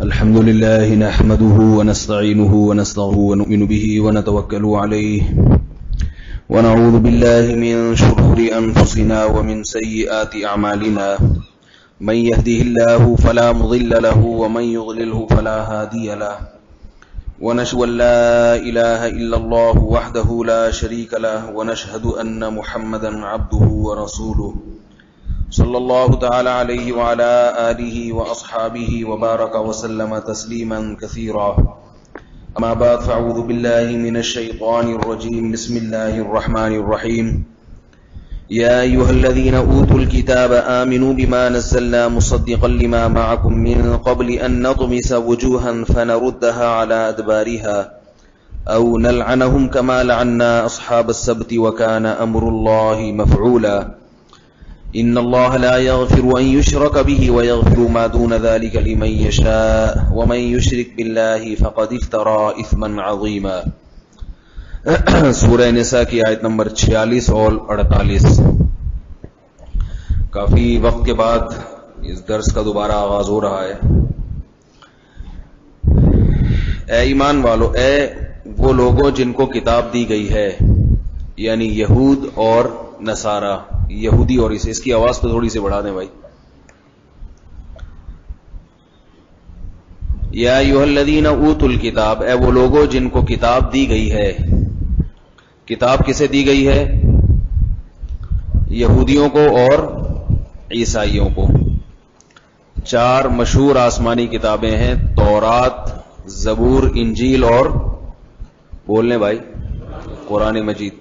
الحمد لله نحمده ونستعينه ونستغفره ونؤمن به ونتوكل عليه ونعوذ بالله من شرور أنفسنا ومن سيئات أعمالنا من يهده الله فلا مضل له ومن يضلله فلا هادي له ونشهد أن لا إله إلا الله وحده لا شريك له ونشهد أن محمدا عبده ورسوله صلی اللہ تعالی علیہ وعلى آلہ واصحابہ وبارک وسلم تسلیما کثیرا اما بعد فاعوذ باللہ من الشیطان الرجیم بسم اللہ الرحمن الرحیم یا ایہا الذین اوتوا الکتاب آمنوا بما نزلنا مصدقا لما معکم من قبل ان نطمس وجوها فنردها على ادبارها او نلعنهم كما لعنا اصحاب السبت وكان امر الله مفعولا ان اللہ لا یغفر ان یشرک به ویغفر ما دون ذلك لمن یشاء ومن یشرک باللہ فقد افترى اثما عظیما۔ سورہ نساء کی آیت نمبر 46 اور 48۔ کافی وقت کے بعد اس درس کا دوبارہ آغاز ہو رہا ہے۔ اے ایمان والو، اے وہ لوگوں جن کو کتاب دی گئی ہے، یعنی یہود اور نصارہ، یہودی اور اس کی آواز تو تھوڑی سی بڑھا دیں بھائی۔ یا ایھا الذین اوتوا الکتاب، اے وہ لوگوں جن کو کتاب دی گئی ہے۔ کتاب کسے دی گئی ہے؟ یہودیوں کو اور عیسائیوں کو۔ 4 مشہور آسمانی کتابیں ہیں، تورات، زبور، انجیل اور بولنے بھائی قرآن مجید۔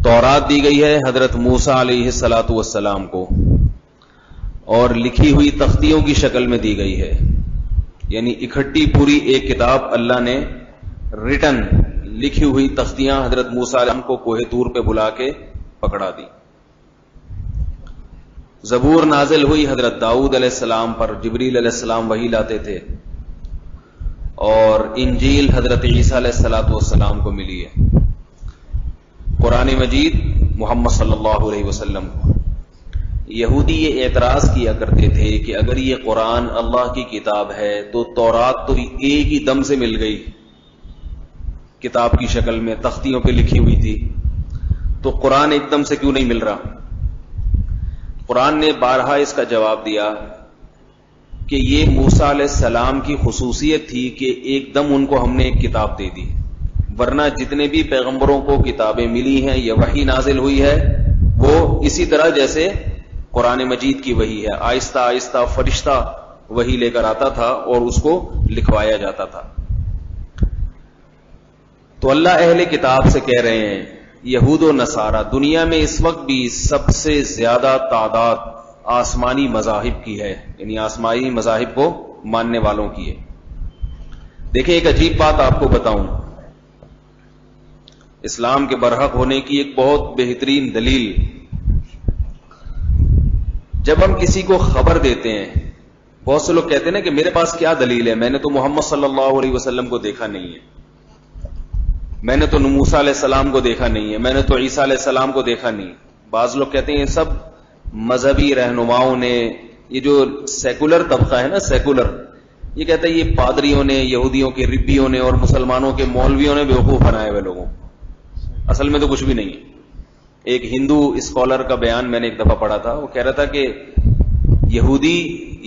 تورات دی گئی ہے حضرت موسیٰ علیہ السلام کو، اور لکھی ہوئی تختیوں کی شکل میں دی گئی ہے، یعنی اکٹھی پوری ایک کتاب اللہ نے ریٹن لکھی ہوئی تختیاں حضرت موسیٰ علیہ السلام کو کوہ طور پہ بلا کے پکڑا دی۔ زبور نازل ہوئی حضرت داؤد علیہ السلام پر، جبریل علیہ السلام وحی لاتے تھے، اور انجیل حضرت عیسیٰ علیہ السلام کو ملی ہے۔ قرآن مجید محمد صلی اللہ علیہ وسلم کو۔ یہودی یہ اعتراض کیا کرتے تھے کہ اگر یہ قرآن اللہ کی کتاب ہے تو تورات تو ایک ہی دم سے مل گئی، کتاب کی شکل میں تختیوں پہ لکھی ہوئی تھی، تو قرآن ایک دم سے کیوں نہیں مل رہا؟ قرآن نے بارہا اس کا جواب دیا کہ یہ موسیٰ علیہ السلام کی خصوصیت تھی کہ ایک دم ان کو ہم نے ایک کتاب دے دی، ورنہ جتنے بھی پیغمبروں کو کتابیں ملی ہیں یا وحی نازل ہوئی ہے وہ اسی طرح جیسے قرآن مجید کی وحی ہے، آہستہ آہستہ فرشتہ وحی لے کر آتا تھا اور اس کو لکھوایا جاتا تھا۔ تو اللہ اہل کتاب سے کہہ رہے ہیں، یہود و نصارہ دنیا میں اس وقت بھی سب سے زیادہ تعداد آسمانی مذاہب کی ہے، یعنی آسمانی مذاہب کو ماننے والوں کی ہے۔ دیکھیں ایک عجیب بات آپ کو بتاؤں، اسلام کے برحق ہونے کی ایک بہت بہترین دلیل، جب ہم کسی کو خبر دیتے ہیں، بہت سے لوگ کہتے ہیں نا کہ میرے پاس کیا دلیل ہے، میں نے تو محمد صلی اللہ علیہ وسلم کو دیکھا نہیں ہے، میں نے تو موسیٰ علیہ السلام کو دیکھا نہیں ہے، میں نے تو عیسیٰ علیہ السلام کو دیکھا نہیں۔ بعض لوگ کہتے ہیں یہ سب مذہبی رہنماؤں نے، یہ جو سیکولر طبقہ ہے نا، سیکولر، یہ کہتا ہے یہ پادریوں نے، یہودیوں کے ربیوں نے اور مسلمانوں کے مولویوں نے بیوقوف بنائے ہوئے لوگوں۔ اصل میں تو کچھ بھی نہیں ہے۔ ایک ہندو اسکالر کا بیان میں نے ایک دفعہ پڑھا تھا، وہ کہہ رہا تھا کہ یہودی،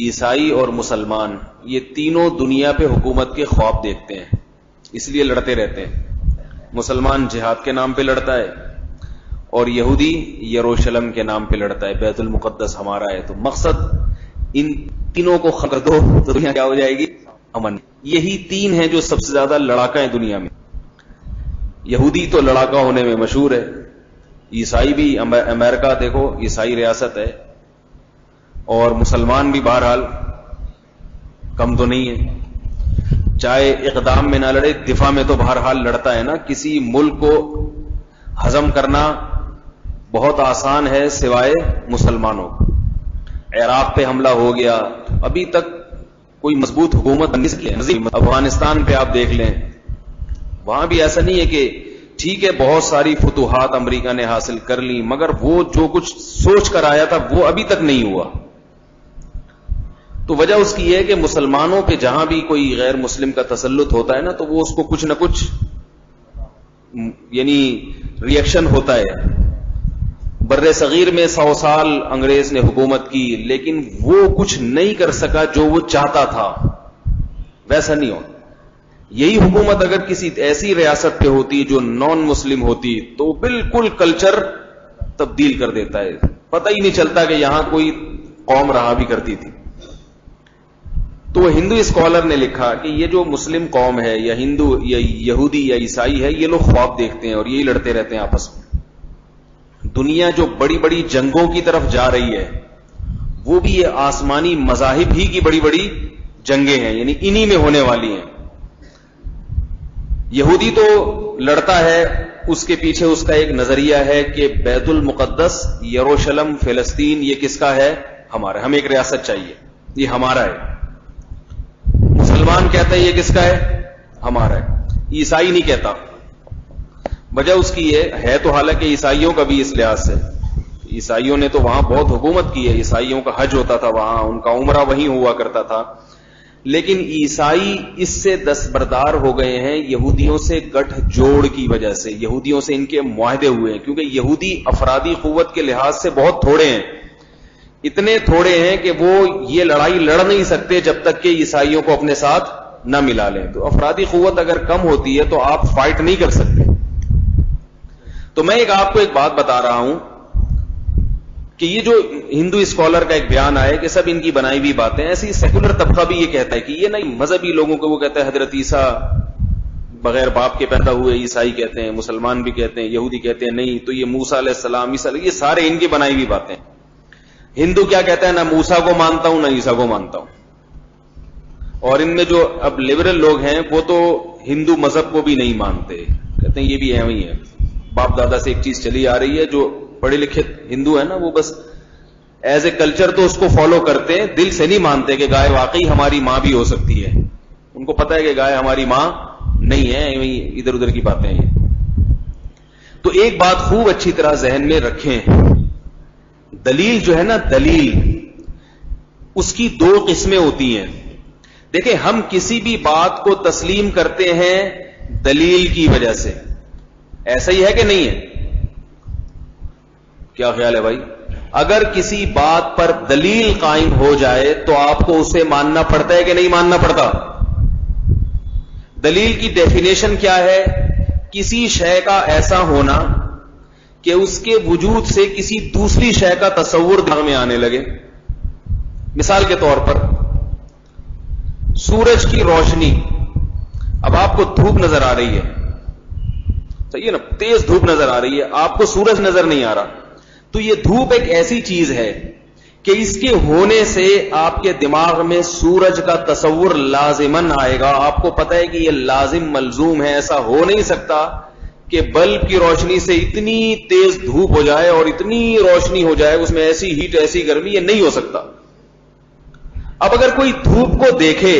عیسائی اور مسلمان یہ تینوں دنیا پہ حکومت کے خواب دیکھتے ہیں، اس لیے لڑتے رہتے ہیں۔ مسلمان جہاد کے نام پہ لڑتا ہے، اور یہودی یروشلم کے نام پہ لڑتا ہے، بیت المقدس ہمارا ہے۔ تو مقصد ان تینوں کو ختم کر دو تو دنیا کیا ہو جائے گی؟ امن۔ یہی 3 ہیں جو سب سے زیادہ لڑاکا ہیں دنیا میں۔ یہودی تو لڑاکا ہونے میں مشہور ہے، عیسائی بھی، امریکہ دیکھو عیسائی ریاست ہے، اور مسلمان بھی بہرحال کم تو نہیں ہے، چاہے اقدام میں نہ لڑے دفاع میں تو بہرحال لڑتا ہے نا۔ کسی ملک کو ہضم کرنا بہت آسان ہے سوائے مسلمانوں کو۔ عراق پہ حملہ ہو گیا، ابھی تک کوئی مضبوط حکومت نہیں سکی۔ افغانستان پہ آپ دیکھ لیں، وہاں بھی ایسا نہیں ہے کہ ٹھیک ہے بہت ساری فتوحات امریکہ نے حاصل کر لی، مگر وہ جو کچھ سوچ کر آیا تھا وہ ابھی تک نہیں ہوا۔ تو وجہ اس کی یہ ہے کہ مسلمانوں پہ جہاں بھی کوئی غیر مسلم کا تسلط ہوتا ہے نا تو وہ اس کو کچھ نہ کچھ یعنی ریئیکشن ہوتا ہے. بر صغیر میں 100 سال انگریز نے حکومت کی, لیکن وہ کچھ نہیں کر سکا جو وہ چاہتا تھا, ویسا نہیں ہو. یہی حکومت اگر کسی ایسی ریاست پہ ہوتی جو نان مسلم ہوتی تو بالکل کلچر تبدیل کر دیتا ہے, پتہ ہی نہیں چلتا کہ یہاں کوئی قوم رہا بھی کرتی تھی. تو وہ ہندو اسکالر نے لکھا کہ یہ جو مسلم قوم ہے یا ہندو یا یہودی یا عیسائی ہے, یہ لوگ خواب دیکھتے ہیں اور یہی لڑتے رہتے ہیں آپس میں. دنیا جو بڑی بڑی جنگوں کی طرف جا رہی ہے وہ بھی یہ آسمانی مذاہب ہی کی بڑی بڑی جنگیں ہیں, یعنی انہی میں ہونے والی ہیں. یہودی تو لڑتا ہے, اس کے پیچھے اس کا ایک نظریہ ہے کہ بیت المقدس, یروشلم, فلسطین یہ کس کا ہے؟ ہمارا. ہمیں ایک ریاست چاہیے, یہ ہمارا ہے. مسلمان کہتا ہے یہ کس کا ہے؟ ہمارا ہے. عیسائی نہیں کہتا. وجہ اس کی یہ ہے تو حالانکہ عیسائیوں کا بھی اس لحاظ سے, عیسائیوں نے تو وہاں بہت حکومت کی ہے, عیسائیوں کا حج ہوتا تھا وہاں, ان کا عمرہ وہیں ہوا کرتا تھا, لیکن عیسائی اس سے دستبردار ہو گئے ہیں یہودیوں سے گٹھ جوڑ کی وجہ سے. یہودیوں سے ان کے معاہدے ہوئے ہیں, کیونکہ یہودی افرادی قوت کے لحاظ سے بہت تھوڑے ہیں, اتنے تھوڑے ہیں کہ وہ یہ لڑائی لڑ نہیں سکتے جب تک کہ عیسائیوں کو اپنے ساتھ نہ ملا لیں. تو افرادی قوت اگر کم ہوتی ہے تو آپ فائٹ نہیں کر سکتے. تو میں آپ کو ایک بات بتا رہا ہوں کہ یہ جو ہندو اسکالر کا ایک بیان آئے کہ سب ان کی بنائی ہوئی باتیں, ایسی سیکولر طبقہ بھی یہ کہتا ہے کہ یہ نہیں, مذہبی لوگوں کو وہ کہتا ہے حضرت عیسیٰ بغیر باپ کے پیدا ہوئے, عیسائی کہتے ہیں, مسلمان بھی کہتے ہیں, یہودی کہتے ہیں نہیں تو یہ موسیٰ علیہ السلام, عیسیٰ, یہ سارے ان کی بنائی ہوئی باتیں. ہندو کیا کہتا ہے, نہ موسیٰ کو مانتا ہوں نہ عیسیٰ کو مانتا ہوں. اور ان میں جو اب لبرل لوگ ہیں وہ تو ہندو مذہب کو بھی نہیں مانتے, کہتے ہیں یہ بھی ایویں ہی ہے, باپ دادا سے ایک چیز چلی آ رہی ہے. جو پڑھے لکھے ہندو ہیں نا وہ بس ایز اے کلچر تو اس کو فالو کرتے ہیں, دل سے نہیں مانتے کہ گائے واقعی ہماری ماں بھی ہو سکتی ہے. ان کو پتا ہے کہ گائے ہماری ماں نہیں ہے, ادھر ادھر کی باتیں ہیں. تو ایک بات خوب اچھی طرح ذہن میں رکھیں, دلیل جو ہے نا, دلیل اس کی 2 قسمیں ہوتی ہیں. دیکھیں ہم کسی بھی بات کو تسلیم کرتے ہیں دلیل کی وجہ سے, ایسا ہی ہے کہ نہیں ہے؟ کیا خیال ہے بھائی؟ اگر کسی بات پر دلیل قائم ہو جائے تو آپ کو اسے ماننا پڑتا ہے کہ نہیں ماننا پڑتا؟ دلیل کی ڈیفینیشن کیا ہے؟ کسی شے کا ایسا ہونا کہ اس کے وجود سے کسی دوسری شے کا تصور دماغ میں آنے لگے. مثال کے طور پر سورج کی روشنی, اب آپ کو دھوپ نظر آ رہی ہے, صحیح ہے نا, تیز دھوپ نظر آ رہی ہے, آپ کو سورج نظر نہیں آ رہا. تو یہ دھوپ ایک ایسی چیز ہے کہ اس کے ہونے سے آپ کے دماغ میں سورج کا تصور لازماً آئے گا. آپ کو پتہ ہے کہ یہ لازم ملزوم ہے, ایسا ہو نہیں سکتا کہ بلب کی روشنی سے اتنی تیز دھوپ ہو جائے اور اتنی روشنی ہو جائے, اس میں ایسی ہیٹ ایسی گرمی, یہ نہیں ہو سکتا. اب اگر کوئی دھوپ کو دیکھے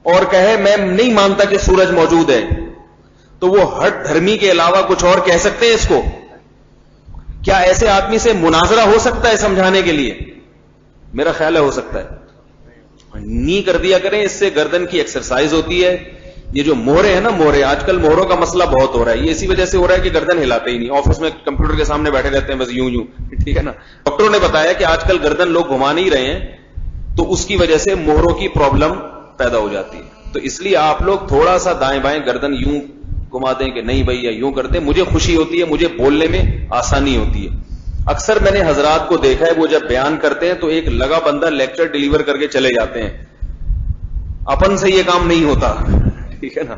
اور کہے میں نہیں مانتا کہ سورج موجود ہے, تو وہ ہٹ دھرمی کے علاوہ کچھ اور کہہ سکتے ہیں اس کو؟ کیا ایسے آدمی سے مناظرہ ہو سکتا ہے سمجھانے کے لیے؟ میرا خیال ہے ہو سکتا ہے. نہیں کر دیا کریں, اس سے گردن کی ایکسرسائز ہوتی ہے. یہ جو مہرے ہیں نا, مہرے, آج کل مہروں کا مسئلہ بہت ہو رہا ہے. یہ اسی وجہ سے ہو رہا ہے کہ گردن ہلاتے ہی نہیں, آفس میں کمپیوٹر کے سامنے بیٹھے رہتے ہیں بس یوں یوں, ٹھیک ہے نا. ڈاکٹروں نے بتایا کہ آج کل گردن لوگ گھما نہیں رہے ہیں, تو اس کی وجہ سے مہروں کی پرابلم پیدا ہو جاتی ہے. تو اس لیے آپ لوگ تھوڑا سا دائیں بائیں گردن یوں گھما دیں کہ نہیں بھائی, یا یوں کر دیں. مجھے خوشی ہوتی ہے, مجھے بولنے میں آسانی ہوتی ہے. اکثر میں نے حضرات کو دیکھا ہے وہ جب بیان کرتے ہیں تو ایک لگا بندہ لیکچر ڈیلیور کر کے چلے جاتے ہیں. اپن سے یہ کام نہیں ہوتا, ٹھیک ہے نا.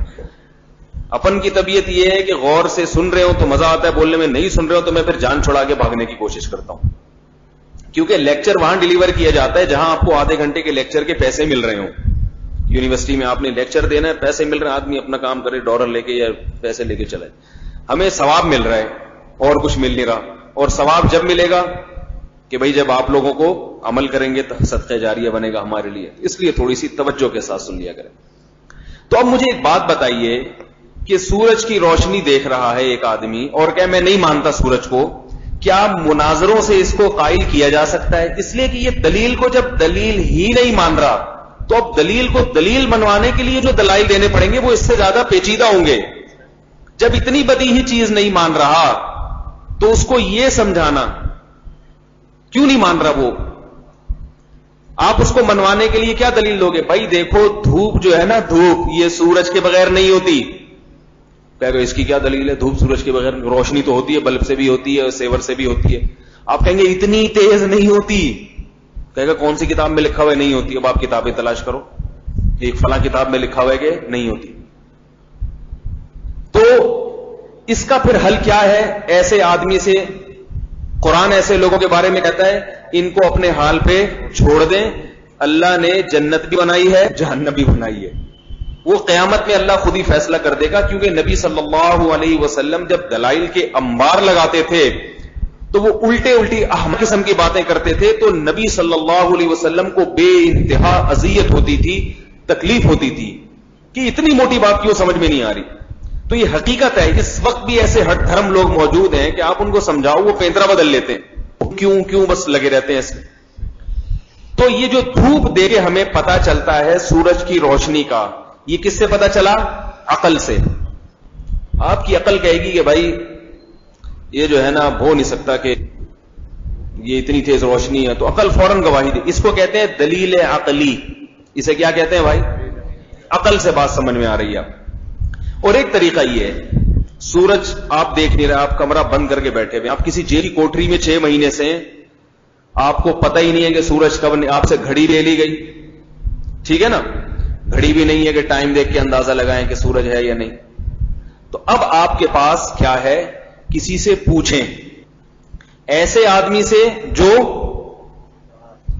اپن کی طبیعت یہ ہے کہ غور سے سن رہے ہو تو مزہ آتا ہے بولنے میں, نہیں سن رہے ہو تو میں پھر جان چھڑا کے بھاگنے کی کوشش کرتا ہوں. کیونکہ لیکچر وہاں ڈیلیور کیا جاتا ہے جہاں آپ کو آدھے گھنٹے کے لیکچر کے پیسے مل رہے ہوں. یونیورسٹی میں آپ نے لیکچر دینا ہے, پیسے مل رہے ہیں, آدمی اپنا کام کرے, ڈالر لے کے یا پیسے لے کے چلے. ہمیں ثواب مل رہا ہے اور کچھ مل نہیں رہا. اور ثواب جب ملے گا کہ بھئی جب آپ لوگوں کو عمل کریں گے تو صدقہ جاریہ بنے گا ہمارے لیے. اس لیے تھوڑی سی توجہ کے ساتھ سن لیا کریں. تو اب مجھے ایک بات بتائیے کہ سورج کی روشنی دیکھ رہا ہے ایک آدمی اور کہ میں نہیں مانتا سورج کو, کیا مناظروں سے اس کو قائل کیا جا سکتا ہے؟ اس لیے کہ یہ دلیل کو جب دلیل ہی نہیں مان رہا تو اب دلیل کو دلیل منوانے کے لیے جو دلائل دینے پڑیں گے وہ اس سے زیادہ پیچیدہ ہوں گے. جب اتنی بدیہی چیز نہیں مان رہا تو اس کو یہ سمجھانا کیوں نہیں مان رہا وہ, آپ اس کو منوانے کے لیے کیا دلیل دو گے؟ بھائی دیکھو دھوپ جو ہے نا, دھوپ یہ سورج کے بغیر نہیں ہوتی. کہے گا اس کی کیا دلیل ہے؟ دھوپ سورج کے بغیر روشنی تو ہوتی ہے, بلب سے بھی ہوتی ہے, سیور سے بھی ہوتی ہے. آپ کہیں گے اتنی تیز نہیں ہوتی. کہے گا کون سی کتاب میں لکھا ہوا ہے نہیں ہوتی؟ اب آپ کتابیں تلاش کرو, ایک فلاں کتاب میں لکھا ہوا ہے کہ نہیں ہوتی. تو اس کا پھر حل کیا ہے؟ ایسے آدمی سے قرآن ایسے لوگوں کے بارے میں کہتا ہے ان کو اپنے حال پہ چھوڑ دیں. اللہ نے جنت بھی بنائی ہے, جہنم بھی بنائی ہے. وہ قیامت میں اللہ خود ہی فیصلہ کر دے گا, کیونکہ نبی صلی اللہ علیہ وسلم جب دلائل کے انبار لگاتے تھے تو وہ الٹی احمق قسم کی باتیں کرتے تھے, تو نبی صلی اللہ علیہ وسلم کو بے انتہا اذیت ہوتی تھی, تکلیف ہوتی تھی کہ اتنی موٹی بات کیوں سمجھ میں نہیں آ رہی. تو یہ حقیقت ہے. اس وقت بھی ایسے ہٹ دھرم لوگ موجود ہیں کہ آپ ان کو سمجھاؤ وہ پینترا بدل لیتے ہیں, کیوں بس لگے رہتے ہیں اس میں. تو یہ جو دھوپ دے کے ہمیں پتا چلتا ہے سورج کی روشنی کا, یہ کس سے پتا چلا؟ عقل سے. آپ کی عقل کہے گی کہ بھائی یہ جو ہے نا ہو نہیں سکتا کہ یہ اتنی تیز روشنی ہے, تو عقل فوراً گواہی دے. اس کو کہتے ہیں دلیل عقلی. اسے کیا کہتے ہیں بھائی؟ عقل سے بات سمجھ میں آ رہی ہے. اور ایک طریقہ یہ ہے, سورج آپ دیکھ نہیں رہے, آپ کمرہ بند کر کے بیٹھے ہوئے, آپ کسی جیل کی کوٹری میں 6 مہینے سے ہیں, آپ کو پتہ ہی نہیں ہے کہ سورج کب, آپ سے گھڑی لے لی گئی, ٹھیک ہے نا, گھڑی بھی نہیں ہے کہ ٹائم دیکھ کے اندازہ لگائیں کہ سورج ہے یا نہیں. تو اب آپ کے پاس کیا ہے؟ کسی سے پوچھیں, ایسے آدمی سے جو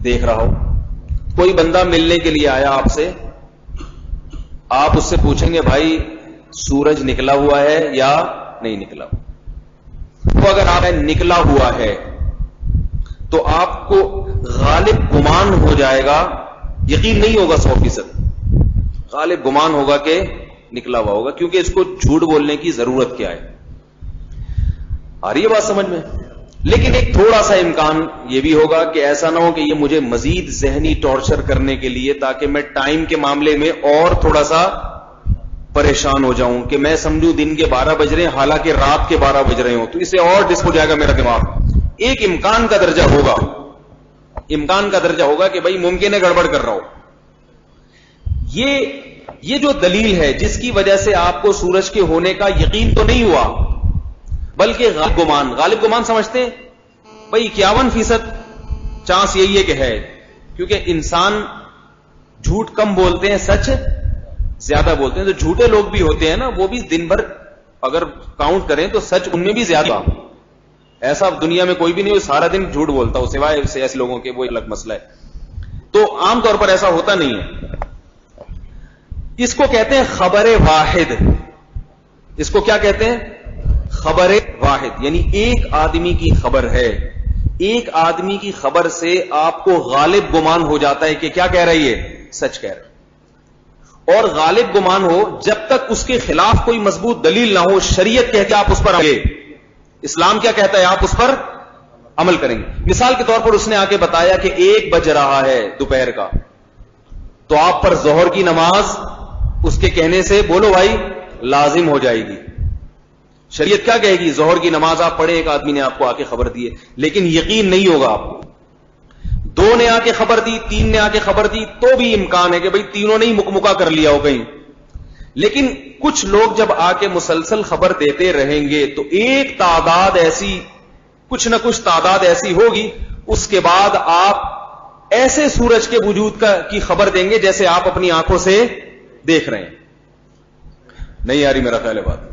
دیکھ رہا ہو. کوئی بندہ ملنے کے لیے آیا آپ سے, آپ اس سے پوچھیں گے بھائی سورج نکلا ہوا ہے یا نہیں نکلا ہوا. تو اگر آپ نکلا ہوا ہے تو آپ کو غالب گمان ہو جائے گا, یقین نہیں ہوگا 100%, غالب گمان ہوگا کہ نکلا ہوا ہوگا, کیونکہ اس کو جھوٹ بولنے کی ضرورت کیا ہے. آ رہی ہے بات سمجھ میں؟ لیکن ایک تھوڑا سا امکان یہ بھی ہوگا کہ ایسا نہ ہو کہ یہ مجھے مزید ذہنی ٹارچر کرنے کے لیے, تاکہ میں ٹائم کے معاملے میں اور تھوڑا سا پریشان ہو جاؤں, کہ میں سمجھوں دن کے 12 بج رہے ہیں حالانکہ رات کے 12 بج رہے ہوں, تو اسے اور ڈسپ ہو جائے گا میرا دماغ. ایک امکان کا درجہ ہوگا, امکان کا درجہ ہوگا کہ بھائی ممکن ہے گڑبڑ کر رہا ہو. یہ جو دلیل ہے جس کی وجہ سے آپ کو سورج کے ہونے کا یقین تو نہیں ہوا, بلکہ غالب گمان سمجھتے ہیں. بھائی 51% چانس یہی ہے کہ ہے, کیونکہ انسان جھوٹ کم بولتے ہیں, سچ زیادہ بولتے ہیں. تو جھوٹے لوگ بھی ہوتے ہیں نا, وہ بھی دن بھر اگر کاؤنٹ کریں تو سچ ان میں بھی زیادہ. ایسا دنیا میں کوئی بھی نہیں سارا دن جھوٹ بولتا ہو, سوائے ایسے لوگوں کے, وہ الگ مسئلہ ہے. تو عام طور پر ایسا ہوتا نہیں ہے. اس کو کہتے ہیں خبر واحد. اس کو کیا کہتے ہیں؟ خبر واحد. یعنی ایک آدمی کی خبر ہے, ایک آدمی کی خبر سے آپ کو غالب گمان ہو جاتا ہے کہ کیا کہہ رہی ہے؟ سچ کہہ رہا ہے. اور غالب گمان ہو جب تک اس کے خلاف کوئی مضبوط دلیل نہ ہو. شریعت کہتے آپ اس پر عمل, اسلام کیا کہتا ہے آپ اس پر عمل کریں گے. مثال کے طور پر اس نے آ کے بتایا کہ 1 بج رہا ہے دوپہر کا, تو آپ پر ظہر کی نماز اس کے کہنے سے بولو بھائی لازم ہو جائے گی. شریعت کیا کہے گی؟ ظہر کی نماز آپ پڑھیں, ایک آدمی نے آپ کو آ کے خبر دی ہے, لیکن یقین نہیں ہوگا آپ کو. 2 نے آ کے خبر دی, 3 نے آ کے خبر دی, تو بھی امکان ہے کہ بھئی تینوں نے ہی مکمکا کر لیا ہو کہیں. لیکن کچھ لوگ جب آ کے مسلسل خبر دیتے رہیں گے تو ایک تعداد ایسی, کچھ نہ کچھ تعداد ایسی ہوگی, اس کے بعد آپ ایسے سورج کے وجود کی خبر دیں گے جیسے آپ اپنی آنکھوں سے دیکھ رہے ہیں. نہیں آ رہی میرا خیال ہے بات.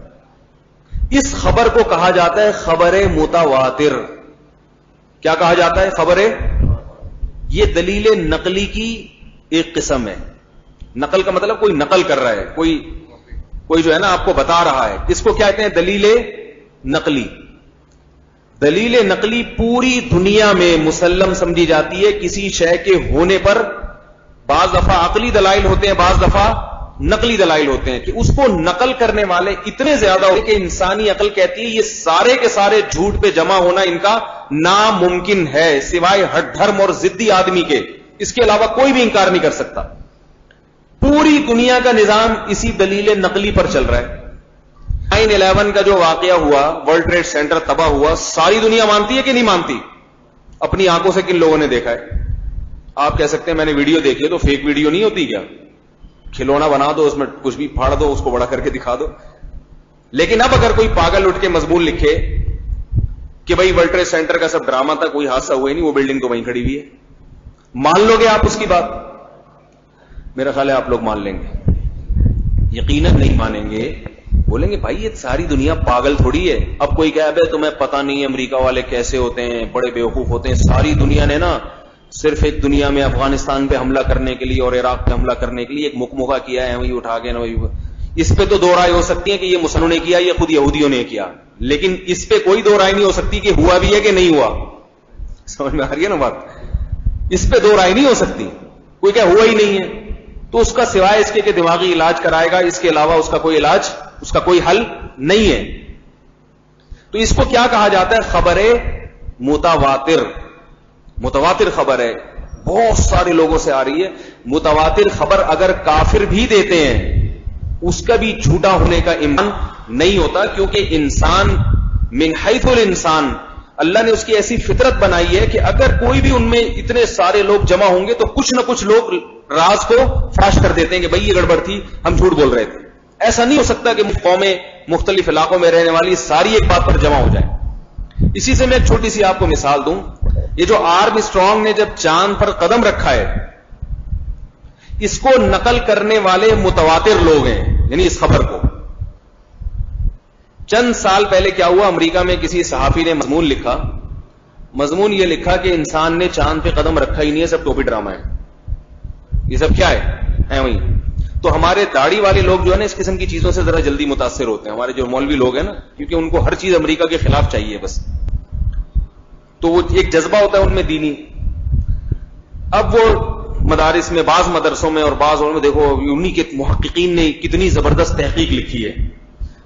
اس خبر کو کہا جاتا ہے خبر متواتر. کیا کہا جاتا ہے؟ خبر. یہ دلیل نقلی کی ایک قسم ہے. نقل کا مطلب کوئی نقل کر رہا ہے, کوئی جو ہے نا آپ کو بتا رہا ہے. اس کو کیا کہتے ہیں؟ دلیل نقلی. دلیل نقلی پوری دنیا میں مسلم سمجھی جاتی ہے کسی شے کے ہونے پر. بعض دفعہ عقلی دلائل ہوتے ہیں, بعض دفعہ نقلی دلائل ہوتے ہیں کہ اس کو نقل کرنے والے اتنے زیادہ ہوتے کہ انسانی عقل کہتی ہے یہ سارے کے سارے جھوٹ پہ جمع ہونا ان کا ناممکن ہے، سوائے ہٹ دھرم اور ضدی آدمی کے، اس کے علاوہ کوئی بھی انکار نہیں کر سکتا۔ پوری دنیا کا نظام اسی دلیل نقلی پر چل رہا ہے۔ 9/11 کا جو واقعہ ہوا، ورلڈ ٹریڈ سینٹر تباہ ہوا، ساری دنیا مانتی ہے کہ نہیں مانتی؟ اپنی آنکھوں سے کن لوگوں نے دیکھا ہے؟ آپ کہہ سکتے ہیں میں نے ویڈیو دیکھی، تو فیک ویڈیو نہیں ہوتی کیا؟ کھلونا بنا دو، اس میں کچھ بھی پھاڑ دو، اس کو بڑا کر کے دکھا دو۔ لیکن اب اگر کوئی پاگل اٹھ کے مضمون لکھے کہ بھائی ورلڈ ٹریڈ سینٹر کا سب ڈرامہ تھا، کوئی حادثہ ہوا ہی نہیں، وہ بلڈنگ تو وہیں کھڑی ہوئی ہے، مان لو گے آپ اس کی بات؟ میرا خیال ہے آپ لوگ مان لیں گے، یقیناً نہیں مانیں گے، بولیں گے بھائی یہ ساری دنیا پاگل تھوڑی ہے۔ اب کوئی کہے بھائی تمہیں پتہ نہیں ہے امریکہ والے کیسے ہوتے ہیں، بڑے بیوقوف ہوتے ہیں، ساری دنیا نے نا صرف ایک دنیا میں افغانستان پہ حملہ کرنے کے لیے اور عراق پہ حملہ کرنے کے لیے ایک مکمکہ کیا ہے، وہی اٹھا کے نا وہی۔ اس پہ تو دو رائے ہو سکتی ہیں کہ یہ مسلمانوں نے کیا یا خود یہودیوں نے کیا، لیکن اس پہ کوئی دو رائے نہیں ہو سکتی کہ ہوا بھی ہے کہ نہیں ہوا۔ سمجھ میں آ رہی ہے نا بات؟ اس پہ دو رائے نہیں ہو سکتی، کوئی کہ ہوا ہی نہیں ہے تو اس کا سوائے اس کے کہ دماغی علاج کرائے گا، اس کے علاوہ اس کا کوئی علاج، اس کا کوئی حل نہیں ہے۔ تو اس کو کیا کہا جاتا ہے؟ خبر متواتر۔ متواتر خبر ہے، بہت سارے لوگوں سے آ رہی ہے۔ متواتر خبر اگر کافر بھی دیتے ہیں اس کا بھی جھوٹا ہونے کا امکان نہیں ہوتا، کیونکہ انسان من حیث الانسان، اللہ نے اس کی ایسی فطرت بنائی ہے کہ اگر کوئی بھی ان میں اتنے سارے لوگ جمع ہوں گے تو کچھ نہ کچھ لوگ راز کو فاش کر دیتے ہیں کہ بھئی یہ گڑبڑ تھی، ہم جھوٹ بول رہے تھے۔ ایسا نہیں ہو سکتا کہ قومیں مختلف علاقوں میں رہنے والی ساری ایک بات پر جمع ہو جائیں۔ اسی سے میں ایک چھوٹی سی آپ کو مثال دوں، یہ جو آرم اسٹرانگ نے جب چاند پر قدم رکھا ہے، اس کو نقل کرنے والے متواتر لوگ ہیں، یعنی اس خبر کو۔ چند سال پہلے کیا ہوا، امریکہ میں کسی صحافی نے مضمون لکھا، مضمون یہ لکھا کہ انسان نے چاند پہ قدم رکھا ہی نہیں ہے، سب ٹوپی ڈرامہ ہے، یہ سب کیا ہے وہی۔ تو ہمارے داڑھی والے لوگ جو ہے نا اس قسم کی چیزوں سے ذرا جلدی متاثر ہوتے ہیں، ہمارے جو مولوی لوگ ہیں نا، کیونکہ ان کو ہر چیز امریکہ کے خلاف چاہیے بس، تو وہ ایک جذبہ ہوتا ہے ان میں دینی۔ اب وہ مدارس میں، بعض مدرسوں میں اور بعض میں دیکھو انہی کے محققین نے کتنی زبردست تحقیق لکھی ہے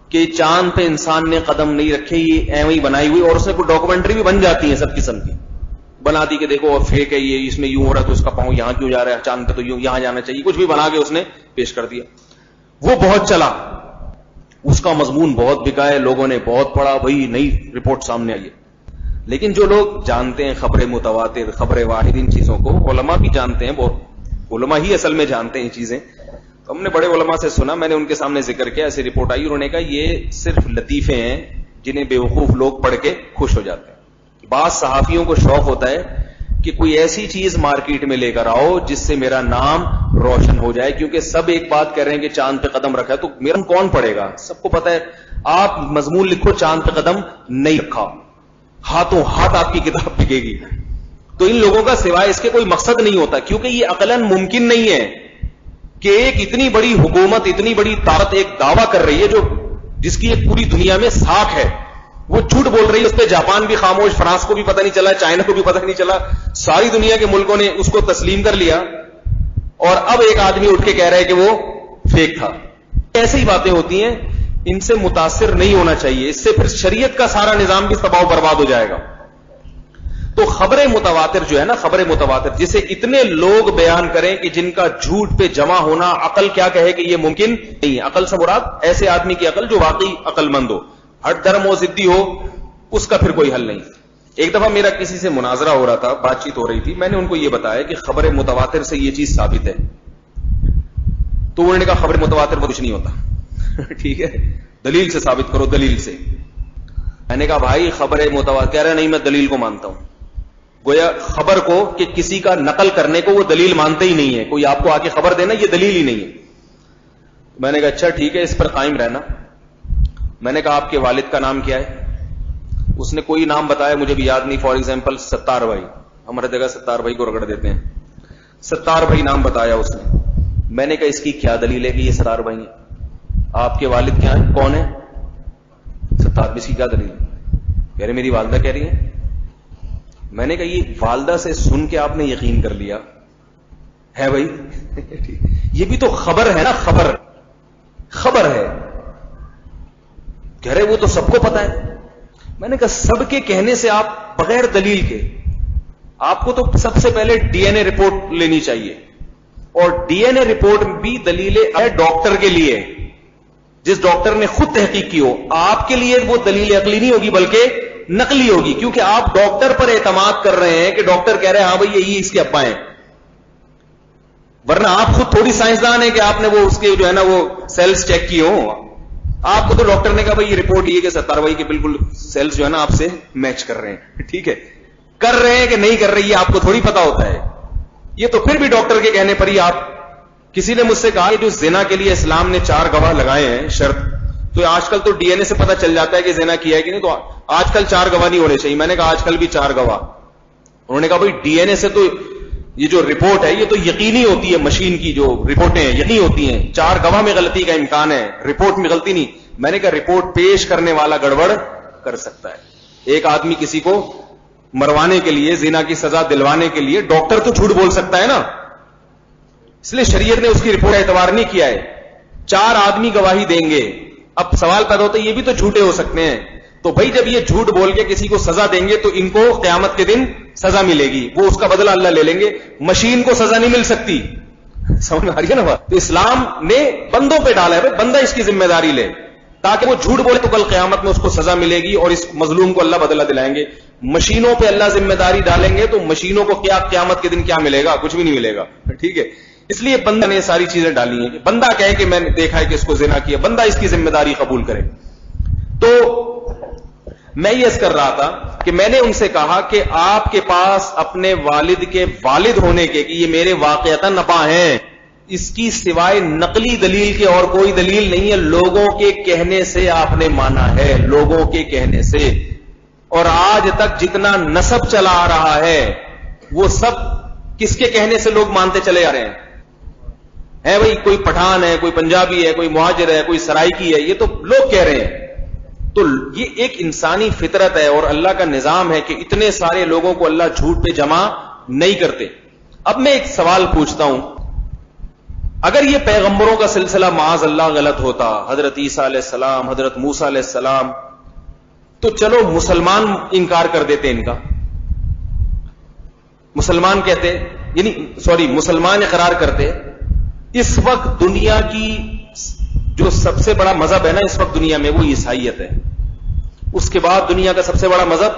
کہ چاند پہ انسان نے قدم نہیں رکھے، یہ ایویں ہی بنائی ہوئی، اور اس میں کوئی ڈاکومنٹری بھی بن جاتی ہے سب قسم کی، بنا دی کہ دیکھو فیک ہے یہ، اس میں یوں ہو رہا ہے تو اس کا پاؤں یہاں کیوں جا رہا ہے، چاند پہ تو یوں یہاں جانا چاہیے، کچھ بھی بنا کے اس نے پیش کر دیا۔ وہ بہت چلا، اس کا مضمون بہت بکا ہے، لوگوں نے بہت پڑھا، بھائی نئی رپورٹ سامنے آئی ہے۔ لیکن جو لوگ جانتے ہیں خبر متواتر، خبر واحد، ان چیزوں کو علماء بھی جانتے ہیں، بہت علماء ہی اصل میں جانتے ہیں یہ چیزیں، تو ہم نے بڑے علماء سے سنا، میں نے ان کے سامنے ذکر کیا، ایسی رپورٹ آئی، انہوں نے کہا یہ صرف لطیفے ہیں جنہیں بیوقوف لوگ پڑھ کے خوش ہو جاتے ہیں۔ بعض صحافیوں کو شوق ہوتا ہے کہ کوئی ایسی چیز مارکیٹ میں لے کر آؤ جس سے میرا نام روشن ہو جائے، کیونکہ سب ایک بات کر رہے ہیں کہ چاند پہ قدم رکھا ہے، تو میرا کون پڑے گا؟ سب کو پتا ہے۔ آپ مضمون لکھو چاند پہ قدم نہیں رکھا، ہاتھوں ہاتھ آپ کی کتاب بکے گی۔ تو ان لوگوں کا سوائے اس کے کوئی مقصد نہیں ہوتا، کیونکہ یہ عقلاً ممکن نہیں ہے کہ ایک اتنی بڑی حکومت، اتنی بڑی طاقت ایک دعویٰ کر رہی ہے جو جس کی ایک پوری دنیا میں ساکھ ہے، وہ جھوٹ بول رہی ہے، اس پہ جاپان بھی خاموش، فرانس کو بھی پتہ نہیں چلا، چائنا کو بھی پتہ نہیں چلا، ساری دنیا کے ملکوں نے اس کو تسلیم کر لیا، اور اب ایک آدمی اٹھ کے کہہ رہا ہے کہ وہ فیک تھا۔ ایسی ہی باتیں ہوتی ہیں، ان سے متاثر نہیں ہونا چاہیے، اس سے پھر شریعت کا سارا نظام بھی تباہ و برباد ہو جائے گا۔ تو خبر متواتر جو ہے نا، خبر متواتر جسے اتنے لوگ بیان کریں کہ جن کا جھوٹ پہ جمع ہونا عقل کیا کہے کہ یہ ممکن نہیں ہے۔ عقل سے مراد ایسے آدمی کی عقل جو واقعی عقل مند ہو، ہٹ دھرم ہو، ضدی ہو، اس کا پھر کوئی حل نہیں۔ ایک دفعہ میرا کسی سے مناظرہ ہو رہا تھا، بات چیت ہو رہی تھی، میں نے ان کو یہ بتایا کہ خبر متواتر سے یہ چیز ثابت ہے، تو انہوں نے کہا خبر متواتر میں کچھ نہیں ہوتا ٹھیک ہے، دلیل سے ثابت کرو، دلیل سے۔ میں نے کہا بھائی خبر متواتر، کہہ رہے نہیں میں دلیل کو مانتا ہوں، گویا خبر کو کہ کسی کا نقل کرنے کو وہ دلیل مانتے ہی نہیں ہے، کوئی آپ کو آ کے خبر دینا یہ دلیل ہی نہیں ہے۔ میں نے کہا اچھا ٹھیک ہے، اس پر قائم رہنا۔ میں نے کہا آپ کے والد کا نام کیا ہے؟ اس نے کوئی نام بتایا، مجھے بھی یاد نہیں، فار ایگزامپل ستار بھائی، ہمارے جگہ ستار بھائی کو رگڑ دیتے ہیں، ستار بھائی نام بتایا اس نے۔ میں نے کہا اس کی کیا دلیل ہے کہ یہ ستار بھائی ہیں؟ آپ کے والد کیا ہیں، کون ہیں؟ ستار، اس کی کیا دلیل ہے؟ کہہ رہے میری والدہ کہہ رہی ہے۔ میں نے کہا یہ والدہ سے سن کے آپ نے یقین کر لیا ہے بھائی یہ بھی تو خبر ہے نا، خبر ہے. کہہ رہے وہ تو سب کو پتا ہے. میں نے کہا سب کے کہنے سے آپ بغیر دلیل کے، آپ کو تو سب سے پہلے ڈی این اے رپورٹ لینی چاہیے، اور ڈی این اے رپورٹ بھی دلیل ہے ڈاکٹر کے لیے، جس ڈاکٹر نے خود تحقیق کی ہو. آپ کے لیے وہ دلیل عقلی نہیں ہوگی بلکہ نقلی ہوگی، کیونکہ آپ ڈاکٹر پر اعتماد کر رہے ہیں کہ ڈاکٹر کہہ رہے ہیں ہاں بھائی یہی اس کے ابا ہیں. ورنہ آپ خود تھوڑی سائنسدان ہیں کہ آپ نے وہ اس کے جو ہے نا وہ سیلز چیک کیے ہوں. آپ کو تو ڈاکٹر نے کہا بھائی یہ رپورٹ یہ کہ 70 بھائی کے بالکل سیلز جو ہے نا آپ سے میچ کر رہے ہیں. ٹھیک ہے، کر رہے ہیں کہ نہیں کر رہے یہ آپ کو تھوڑی پتا ہوتا ہے. یہ تو پھر بھی ڈاکٹر کے کہنے پر ہی آپ. کسی نے مجھ سے کہا کہ جو زنا کے لیے اسلام نے 4 گواہ لگائے ہیں شرط، تو آج کل تو ڈی این اے سے پتا چل جاتا ہے کہ زنا کیا ہے کہ نہیں، تو آج کل 4 گواہ نہیں ہونے چاہیے. میں نے کہا آج کل بھی 4 گواہ. انہوں نے کہا بھائی ڈی این اے سے تو یہ جو رپورٹ ہے یہ تو یقینی ہوتی ہے، مشین کی جو رپورٹیں ہیں یقینی ہوتی ہیں، 4 گواہ میں غلطی کا امکان ہے، رپورٹ میں غلطی نہیں. میں نے کہا رپورٹ پیش کرنے والا گڑبڑ کر سکتا ہے. ایک آدمی کسی کو مروانے کے لیے، زنا کی سزا دلوانے کے لیے ڈاکٹر تو جھوٹ بول سکتا ہے نا، اس لیے شریعت نے اس کی رپورٹ اعتبار نہیں کیا ہے. 4 آدمی گواہی دیں گے. اب سوال پیدا ہوتا ہے یہ بھی تو جھوٹے ہو سکتے ہیں، تو بھائی جب یہ جھوٹ بول کے کسی کو سزا دیں گے تو ان کو قیامت کے دن سزا ملے گی، وہ اس کا بدلہ اللہ لے لیں گے. مشین کو سزا نہیں مل سکتی. سمجھ میں آ رہی ہے نا بات؟ تو اسلام نے بندوں پہ ڈالا ہے، بندہ اس کی ذمہ داری لے، تاکہ وہ جھوٹ بولے تو کل قیامت میں اس کو سزا ملے گی اور اس مظلوم کو اللہ بدلہ دلائیں گے. مشینوں پہ اللہ ذمہ داری ڈالیں گے تو مشینوں کو کیا قیامت کے دن کیا ملے گا؟ کچھ بھی نہیں ملے گا. ٹھیک ہے، اس لیے بندہ نے ساری چیزیں ڈالی ہیں کہ بندہ کہے کہ میں نے دیکھا ہے کہ اس کو زنا کیا، بندہ اس کی ذمہ داری قبول کرے. تو میں یہ کر رہا تھا کہ میں نے ان سے کہا کہ آپ کے پاس اپنے والد کے والد ہونے کے کہ یہ میرے واقعتاً ابا ہیں، اس کی سوائے نقلی دلیل کے اور کوئی دلیل نہیں ہے. لوگوں کے کہنے سے آپ نے مانا ہے، لوگوں کے کہنے سے. اور آج تک جتنا نسب چلا آ رہا ہے وہ سب کس کے کہنے سے لوگ مانتے چلے آ رہے ہیں؟ ہے بھائی کوئی پٹھان ہے، کوئی پنجابی ہے، کوئی مہاجر ہے، کوئی سرائکی ہے، یہ تو لوگ کہہ رہے ہیں. تو یہ ایک انسانی فطرت ہے اور اللہ کا نظام ہے کہ اتنے سارے لوگوں کو اللہ جھوٹ پہ جمع نہیں کرتے. اب میں ایک سوال پوچھتا ہوں، اگر یہ پیغمبروں کا سلسلہ معاذ اللہ غلط ہوتا، حضرت عیسیٰ علیہ السلام، حضرت موسیٰ علیہ السلام، تو چلو مسلمان انکار کر دیتے ان کا، مسلمان کہتے یعنی مسلمان اقرار کرتے. اس وقت دنیا کی جو سب سے بڑا مذہب ہے نا اس وقت دنیا میں وہ عیسائیت ہے، اس کے بعد دنیا کا سب سے بڑا مذہب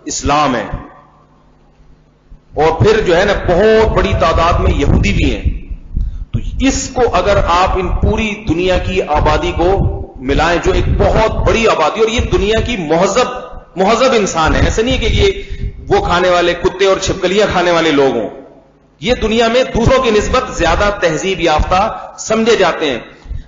اسلام ہے، اور پھر جو ہے نا بہت بڑی تعداد میں یہودی بھی ہیں. تو اس کو اگر آپ ان پوری دنیا کی آبادی کو ملائیں، جو ایک بہت بڑی آبادی، اور یہ دنیا کی مہذب انسان ہے، ایسے نہیں کہ یہ وہ کھانے والے کتے اور چھپکلیاں کھانے والے لوگ ہوں، یہ دنیا میں دوسروں کی نسبت زیادہ تہذیب یافتہ سمجھے جاتے ہیں.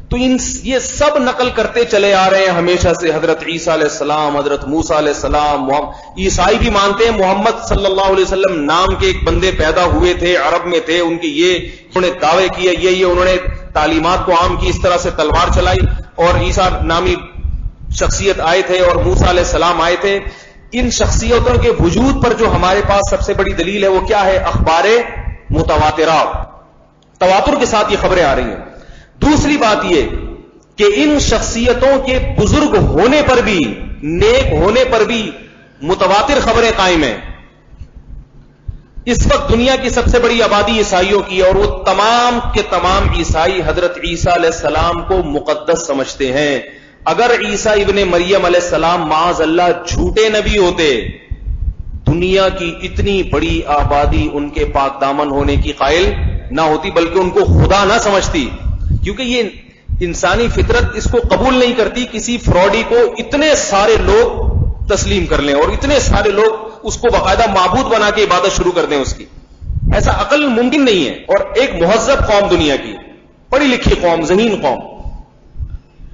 تو یہ سب نقل کرتے چلے آ رہے ہیں ہمیشہ سے، حضرت عیسیٰ علیہ السلام، حضرت موسیٰ علیہ السلام. عیسائی بھی مانتے ہیں محمد صلی اللہ علیہ وسلم نام کے ایک بندے پیدا ہوئے تھے، عرب میں تھے، ان کی یہ انہوں نے دعوے کیے، یہ انہوں نے تعلیمات کو عام کی، اس طرح سے تلوار چلائی، اور عیسیٰ نامی شخصیت آئے تھے اور موسیٰ علیہ السلام آئے تھے. ان شخصیتوں کے وجود پر جو ہمارے پاس سب سے بڑی دلیل ہے وہ کیا ہے؟ اخبار متواترہ، تواتر کے ساتھ یہ خبریں آ رہی ہیں. دوسری بات یہ کہ ان شخصیتوں کے بزرگ ہونے پر بھی، نیک ہونے پر بھی متواتر خبریں قائم ہیں. اس وقت دنیا کی سب سے بڑی آبادی عیسائیوں کی ہے، اور وہ تمام کے تمام عیسائی حضرت عیسیٰ علیہ السلام کو مقدس سمجھتے ہیں. اگر عیسیٰ ابن مریم علیہ السلام معاذ اللہ جھوٹے نبی ہوتے، دنیا کی اتنی بڑی آبادی ان کے پاک دامن ہونے کی قائل نہ ہوتی، بلکہ ان کو خدا نہ سمجھتی. کیونکہ یہ انسانی فطرت اس کو قبول نہیں کرتی کسی فراڈی کو اتنے سارے لوگ تسلیم کر لیں اور اتنے سارے لوگ اس کو باقاعدہ معبود بنا کے عبادت شروع کر دیں اس کی. ایسا عقل ممکن نہیں ہے. اور ایک مہذب قوم دنیا کی، پڑھی لکھی قوم، ذہین قوم.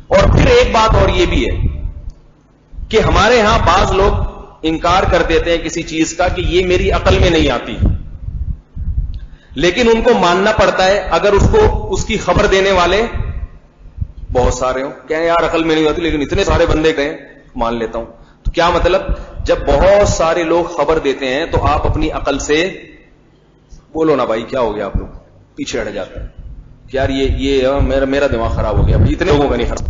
اور پھر ایک بات اور یہ بھی ہے کہ ہمارے ہاں بعض لوگ انکار کر دیتے ہیں کسی چیز کا کہ یہ میری عقل میں نہیں آتی، لیکن ان کو ماننا پڑتا ہے اگر اس کو اس کی خبر دینے والے بہت سارے ہوں. کہیں یار عقل میں نہیں آتی لیکن اتنے سارے بندے کہیں مان لیتا ہوں. تو کیا مطلب؟ جب بہت سارے لوگ خبر دیتے ہیں تو آپ اپنی عقل سے بولو نا بھائی کیا ہو گیا، آپ لوگ پیچھے ہٹ جاتے ہیں. کہ یار یہ میرا دماغ خراب ہو گیا، اتنے لوگوں کا نہیں خراب،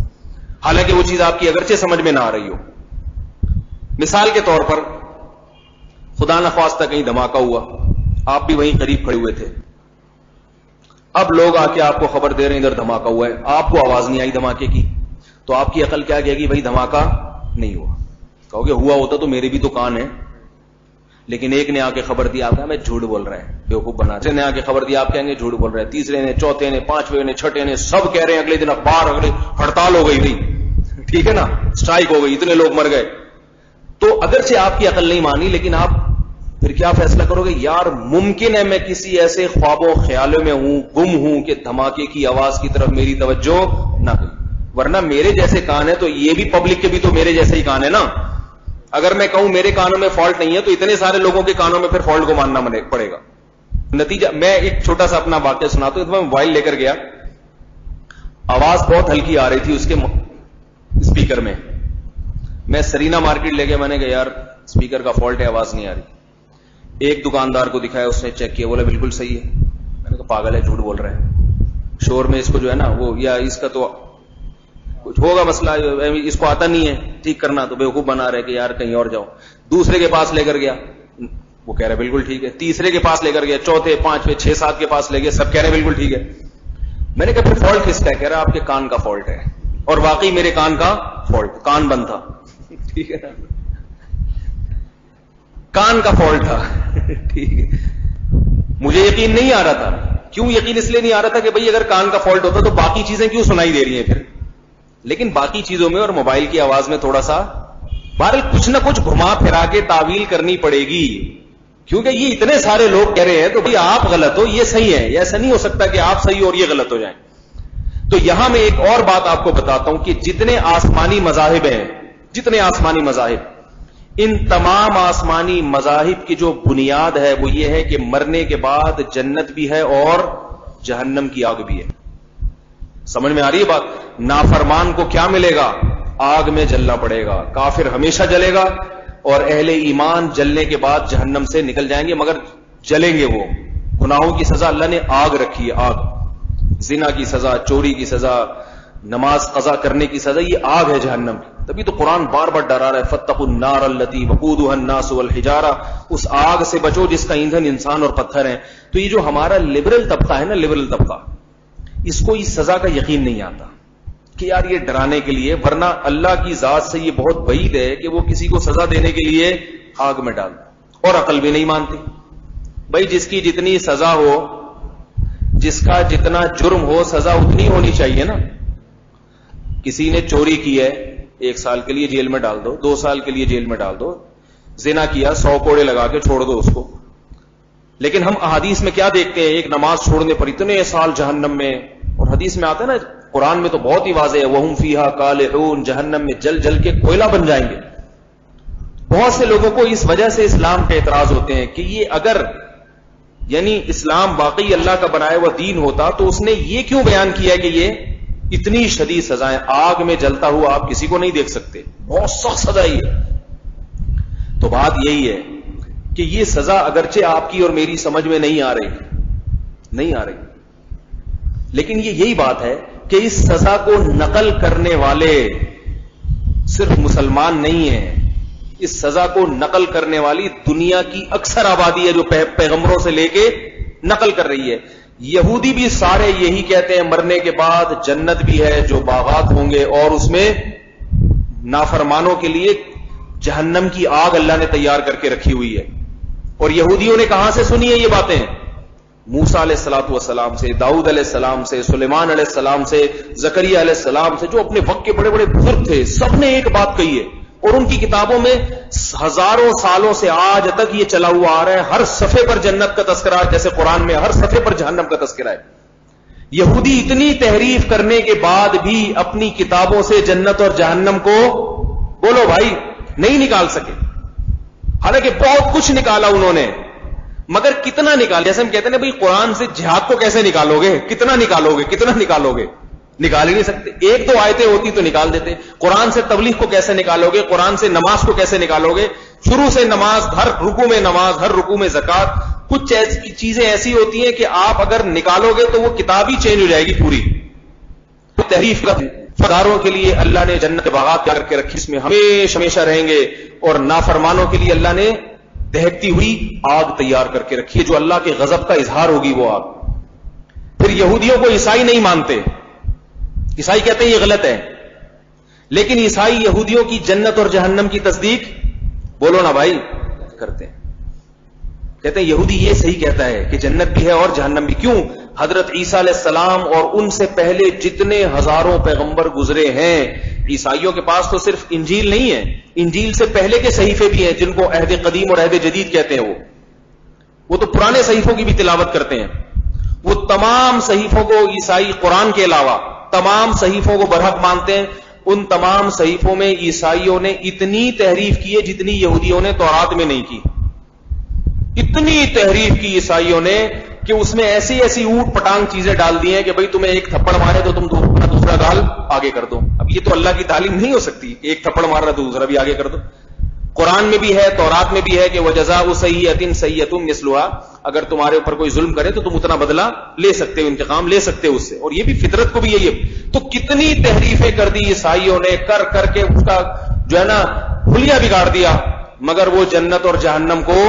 حالانکہ وہ چیز آپ کی اگرچہ سمجھ میں نہ آ رہی ہو. مثال کے طور پر خدا نخواستہ کہیں دھماکہ ہوا، آپ بھی وہیں قریب کھڑے ہوئے تھے، اب لوگ آ کے آپ کو خبر دے رہے ہیں ادھر دھماکہ ہوا ہے، آپ کو آواز نہیں آئی دھماکے کی، تو آپ کی عقل کیا کہے گی؟ بھائی دھماکہ نہیں ہوا. کہو گے ہوا ہوتا تو میرے بھی تو کان ہے. لیکن ایک نے آ کے خبر دی، آپ کہا میں جھوٹ بول رہا ہے، بیوقوف بنا. دوسرے نے آ کے خبر دی، آپ کہیں گے جھوٹ بول رہا ہے. تیسرے نے، چوتھے نے، پانچویں نے، چھٹے نے، سب کہہ رہے ہیں. اگلے دن اخبار، اگلے ہڑتال ہو گئی تھی، ٹھیک ہے نا، اسٹرائک ہو گئی، اتنے لوگ مر گئے. تو اگرچہ آپ کی عقل نہیں مانی، لیکن آپ پھر کیا فیصلہ کرو گے؟ یار ممکن ہے میں کسی ایسے خواب و خیالوں میں ہوں، گم ہوں کہ دھماکے کی آواز کی طرف میری توجہ نہ گئی، ورنہ میرے جیسے کان ہے تو یہ بھی پبلک کے بھی تو میرے جیسے ہی کان ہے نا. اگر میں کہوں میرے کانوں میں فالٹ نہیں ہے تو اتنے سارے لوگوں کے کانوں میں پھر فالٹ کو ماننا پڑے گا. نتیجہ میں ایک چھوٹا سا اپنا واقعہ سناتا ہوں. میں موبائل لے کر گیا، آواز بہت ہلکی آ رہی تھی اس کے اسپیکر میں. میں سرینا مارکیٹ لے گیا، میں نے کہا یار اسپیکر کا فالٹ ہے، آواز نہیں آ رہی. ایک دکاندار کو دکھایا، اس نے چیک کیا، بولا بالکل صحیح ہے. میں نے کہا پاگل ہے، جھوٹ بول رہا ہے، شور میں اس کو جو ہے نا وہ، یا اس کا تو کچھ ہوگا مسئلہ، اس کو آتا نہیں ہے ٹھیک کرنا، تو بیوقوف بنا رہے کہ یار کہیں اور جاؤ. دوسرے کے پاس لے کر گیا، وہ کہہ رہے بالکل ٹھیک ہے. تیسرے کے پاس لے کر گیا، چوتھے، پانچویں، 6-7 کے پاس لے گئے، سب کہہ رہے بالکل ٹھیک ہے. میں نے کہا پھر فالٹ کس کا ہے؟ کہہ رہا آپ کے کان کا فالٹ ہے. اور واقعی میرے کان کا فالٹ، کان بند تھا، ٹھیک ہے نا، کان کا فالٹ تھا. ٹھیک ہے، مجھے یقین نہیں آ رہا تھا. کیوں یقین اس لیے نہیں آ رہا تھا کہ بھئی اگر کان کا فالٹ ہوتا تو باقی چیزیں کیوں سنائی دے رہی ہیں پھر. لیکن باقی چیزوں میں اور موبائل کی آواز میں تھوڑا سا بہرحال کچھ نہ کچھ گھما پھرا کے تعویل کرنی پڑے گی، کیونکہ یہ اتنے سارے لوگ کہہ رہے ہیں تو بھئی آپ غلط ہو یہ صحیح ہے. ایسا نہیں ہو سکتا کہ آپ صحیح ہو اور یہ غلط ہو جائیں. تو یہاں میں ایک اور بات آپ کو بتاتا ہوں کہ جتنے آسمانی مذاہب ہیں، جتنے آسمانی مذاہب، ان تمام آسمانی مذاہب کی جو بنیاد ہے وہ یہ ہے کہ مرنے کے بعد جنت بھی ہے اور جہنم کی آگ بھی ہے. سمجھ میں آ رہی ہے بات؟ نافرمان کو کیا ملے گا؟ آگ میں جلنا پڑے گا. کافر ہمیشہ جلے گا اور اہل ایمان جلنے کے بعد جہنم سے نکل جائیں گے، مگر جلیں گے. وہ گناہوں کی سزا اللہ نے آگ رکھی ہے، آگ. زنا کی سزا، چوری کی سزا، نماز قضا کرنے کی سزا، یہ آگ ہے جہنم کی. تبھی تو قرآن بار بار ڈرا رہا ہے فاتقوا النار التي وقودها الناس والحجارہ، اس آگ سے بچو جس کا ایندھن انسان اور پتھر ہیں. تو یہ جو ہمارا لبرل طبقہ ہے نا، لبرل طبقہ، اس کو اس سزا کا یقین نہیں آتا کہ یار یہ ڈرانے کے لیے، ورنہ اللہ کی ذات سے یہ بہت بعید ہے کہ وہ کسی کو سزا دینے کے لیے آگ میں ڈال. اور عقل بھی نہیں مانتی. بھائی جس کی جتنی سزا ہو، جس کا جتنا جرم ہو، سزا اتنی ہونی چاہیے نا. کسی نے چوری کی ہے 1 سال کے لیے جیل میں ڈال دو، 2 سال کے لیے جیل میں ڈال دو. زنا کیا 100 کوڑے لگا کے چھوڑ دو اس کو. لیکن ہم احادیث میں کیا دیکھتے ہیں؟ ایک نماز چھوڑنے پر اتنے سال جہنم میں. اور حدیث میں آتا ہے نا، قرآن میں تو بہت ہی واضح ہے، وَهُمْ فِيهَا كَالِحُونَ، جہنم میں جل جل کے کوئلہ بن جائیں گے. بہت سے لوگوں کو اس وجہ سے اسلام پہ اعتراض ہوتے ہیں کہ یہ اگر یعنی اسلام واقعی اللہ کا بنایا ہوا دین ہوتا تو اس نے یہ کیوں بیان کیا کہ یہ اتنی شدید سزائیں، آگ میں جلتا ہوا آپ کسی کو نہیں دیکھ سکتے، بہت سخت سزا ہے. تو بات یہی ہے کہ یہ سزا اگرچہ آپ کی اور میری سمجھ میں نہیں آ رہی، لیکن یہ یہی بات ہے کہ اس سزا کو نقل کرنے والے صرف مسلمان نہیں ہیں. اس سزا کو نقل کرنے والی دنیا کی اکثر آبادی ہے جو پیغمبروں سے لے کے نقل کر رہی ہے. یہودی بھی سارے یہی کہتے ہیں مرنے کے بعد جنت بھی ہے جو باغات ہوں گے، اور اس میں نافرمانوں کے لیے جہنم کی آگ اللہ نے تیار کر کے رکھی ہوئی ہے. اور یہودیوں نے کہاں سے سنی ہے یہ باتیں؟ موسیٰ علیہ الصلوۃ والسلام سے، داؤد علیہ السلام سے، سلیمان علیہ السلام سے، زکریا علیہ السلام سے، جو اپنے وقت کے بڑے بڑے بزرگ تھے. سب نے ایک بات کہی ہے، اور ان کی کتابوں میں ہزاروں سالوں سے آج تک یہ چلا ہوا آ رہا ہے. ہر صفحے پر جنت کا تذکرہ، جیسے قرآن میں ہر صفحے پر جہنم کا تذکرہ ہے. یہودی اتنی تحریف کرنے کے بعد بھی اپنی کتابوں سے جنت اور جہنم کو، بولو بھائی، نہیں نکال سکے. حالانکہ بہت کچھ نکالا انہوں نے، مگر کتنا نکال؟ جیسے ہم کہتے ہیں نا بھائی قرآن سے جہاد کو کیسے نکالو گے، کتنا نکالو گے؟ نکال ہی نہیں سکتے. 1-2 آیتیں ہوتی تو نکال دیتے. قرآن سے تبلیغ کو کیسے نکالو گے؟ قرآن سے نماز کو کیسے نکالو گے؟ شروع سے نماز، ہر رکوع میں نماز، ہر رکوع میں زکات. کچھ چیزیں ایسی ہوتی ہیں کہ آپ اگر نکالو گے تو وہ کتاب ہی چینج ہو جائے گی پوری. تحریف کا فداروں کے لیے اللہ نے جنت کے باغات کر کے رکھی, اس میں ہمیشہ رہیں گے, اور نافرمانوں کے لیے اللہ نے دہکتی ہوئی آگ تیار کر کے رکھی ہے جو اللہ کے غضب کا اظہار ہوگی وہ آگ. پھر یہودیوں کو عیسائی نہیں مانتے, عیسائی کہتے ہیں یہ غلط ہے, لیکن عیسائی یہودیوں کی جنت اور جہنم کی تصدیق, بولو نا بھائی, کرتے ہیں. کہتے ہیں یہودی یہ صحیح کہتا ہے کہ جنت بھی ہے اور جہنم بھی. کیوں؟ حضرت عیسیٰ علیہ السلام اور ان سے پہلے جتنے ہزاروں پیغمبر گزرے ہیں, عیسائیوں کے پاس تو صرف انجیل نہیں ہے, انجیل سے پہلے کے صحیفے بھی ہیں جن کو عہد قدیم اور عہد جدید کہتے ہیں. وہ تو پرانے صحیفوں کی بھی تلاوت کرتے ہیں. وہ تمام صحیفوں کو عیسائی قرآن کے علاوہ تمام صحیفوں کو برحق مانتے ہیں. ان تمام صحیفوں میں عیسائیوں نے اتنی تحریف کی ہے جتنی یہودیوں نے تورات میں نہیں کی. اتنی تحریف کی عیسائیوں نے کہ اس میں ایسی ایسی اوٹ پٹانگ چیزیں ڈال دی ہیں کہ بھئی تمہیں ایک تھپڑ مارے تو تم دوسرا گال آگے کر دو. اب یہ تو اللہ کی تعلیم نہیں ہو سکتی, ایک تھپڑ مار رہا تو دوسرا بھی آگے کر دو. قرآن میں بھی ہے, تورات میں بھی ہے کہ وَجَزَاءُ سَيِّئَةٍ سَيِّئَةٌ مِثْلُهَا, اگر تمہارے اوپر کوئی ظلم کرے تو تم اتنا بدلہ لے سکتے ہو, انتقام لے سکتے ہو اس سے, اور یہ بھی فطرت کو بھی یہی ہے. تو کتنی تحریفیں کر دی عیسائیوں نے, کر کے اس کا جو ہے نا حلیہ بگاڑ دیا, مگر وہ جنت اور جہنم کو,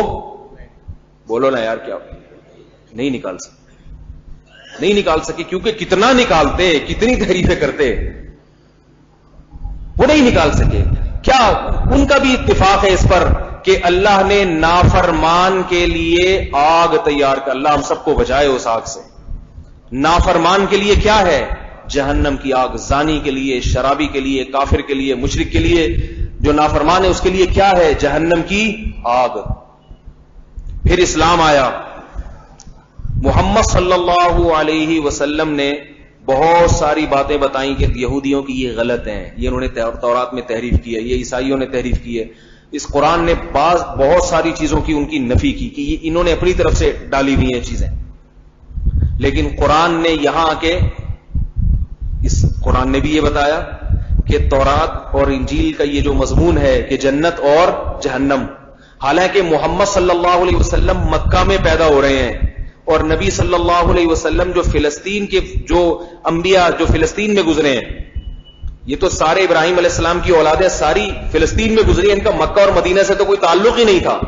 بولو نا یار, کیا نہیں نکال سکتے, نہیں نکال سکے. کیونکہ کتنا نکالتے, کتنی تحریفیں کرتے, وہ نہیں نکال سکے. کیا ان کا بھی اتفاق ہے اس پر کہ اللہ نے نافرمان کے لیے آگ تیار کر, اللہ ہم سب کو بچائے اس آگ سے. نافرمان کے لیے کیا ہے؟ جہنم کی آگ. زانی کے لیے, شرابی کے لیے, کافر کے لیے, مشرک کے لیے, جو نافرمان ہے اس کے لیے کیا ہے؟ جہنم کی آگ. پھر اسلام آیا, محمد صلی اللہ علیہ وسلم نے بہت ساری باتیں بتائیں کہ یہودیوں کی یہ غلط ہیں, یہ انہوں نے تورات میں تحریف کی ہے, یہ عیسائیوں نے تحریف کی ہے. اس قرآن نے بہت ساری چیزوں کی ان کی نفی کی کہ یہ انہوں نے اپنی طرف سے ڈالی ہوئی ہیں چیزیں. لیکن قرآن نے یہاں آ کے, اس قرآن نے بھی یہ بتایا کہ تورات اور انجیل کا یہ جو مضمون ہے کہ جنت اور جہنم, حالانکہ محمد صلی اللہ علیہ وسلم مکہ میں پیدا ہو رہے ہیں, اور نبی صلی اللہ علیہ وسلم جو فلسطین کے جو انبیاء جو فلسطین میں گزرے ہیں, یہ تو سارے ابراہیم علیہ السلام کی اولادیں ساری فلسطین میں گزری ہیں, ان کا مکہ اور مدینہ سے تو کوئی تعلق ہی نہیں تھا.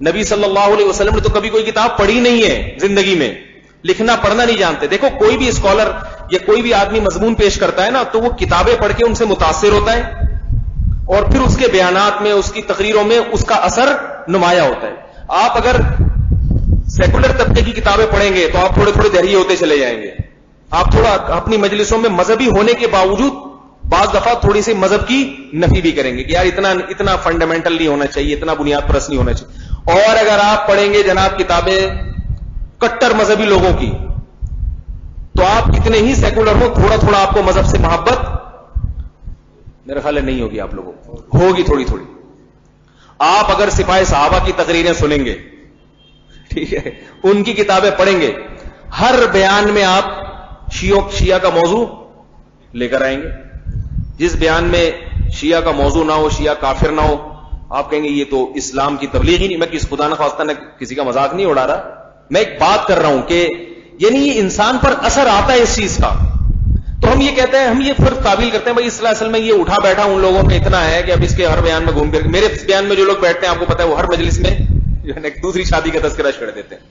نبی صلی اللہ علیہ وسلم نے تو کبھی کوئی کتاب پڑھی نہیں ہے زندگی میں, لکھنا پڑھنا نہیں جانتے. دیکھو کوئی بھی اسکالر یا کوئی بھی آدمی مضمون پیش کرتا ہے نا, تو وہ کتابیں پڑھ کے ان سے متاثر ہوتا ہے, اور پھر اس کے بیانات میں, اس کی تقریروں میں اس کا اثر نمایاں ہوتا ہے. آپ اگر سیکولر طبقے کی کتابیں پڑھیں گے تو آپ تھوڑے تھوڑے دہریے ہوتے چلے جائیں گے. آپ تھوڑا اپنی مجلسوں میں مذہبی ہونے کے باوجود بعض دفعہ تھوڑی سی مذہب کی نفی بھی کریں گے کہ یار اتنا فنڈامنٹل نہیں ہونا چاہیے, اتنا بنیاد پرست نہیں ہونا چاہیے. اور اگر آپ پڑھیں گے جناب کتابیں کٹر مذہبی لوگوں کی, تو آپ کتنے ہی سیکولر ہو, تھوڑا تھوڑا آپ کو مذہب سے محبت میرا خیال ہے نہیں ہوگی, آپ لوگوں کو ہوگی تھوڑی تھوڑی. آپ اگر سپاہی صحابہ کی تقریریں سنیں گے, ٹھیک ہے, ان کی کتابیں پڑھیں گے, ہر بیان میں آپ شیعہ کا موضوع لے کر آئیں گے. جس بیان میں شیعہ کا موضوع نہ ہو, شیعہ کافر نہ ہو, آپ کہیں گے یہ تو اسلام کی تبلیغ ہی نہیں. میں کس خدا نخواستہ نے کسی کا مذاق نہیں اڑا رہا, میں ایک بات کر رہا ہوں کہ یعنی یہ انسان پر اثر آتا ہے اس چیز کا. تو ہم یہ کہتے ہیں, ہم یہ فرق تعبیر کرتے ہیں بھائی اس اصل میں یہ اٹھا بیٹھا ان لوگوں میں اتنا ہے کہ اب اس کے ہر بیان میں گھوم پھر, میرے بیان میں جو لوگ بیٹھتے ہیں آپ کو پتا ہے وہ ہر مجلس میں جو ہے ایک دوسری شادی کا تذکرہ چھیڑ دیتے ہیں.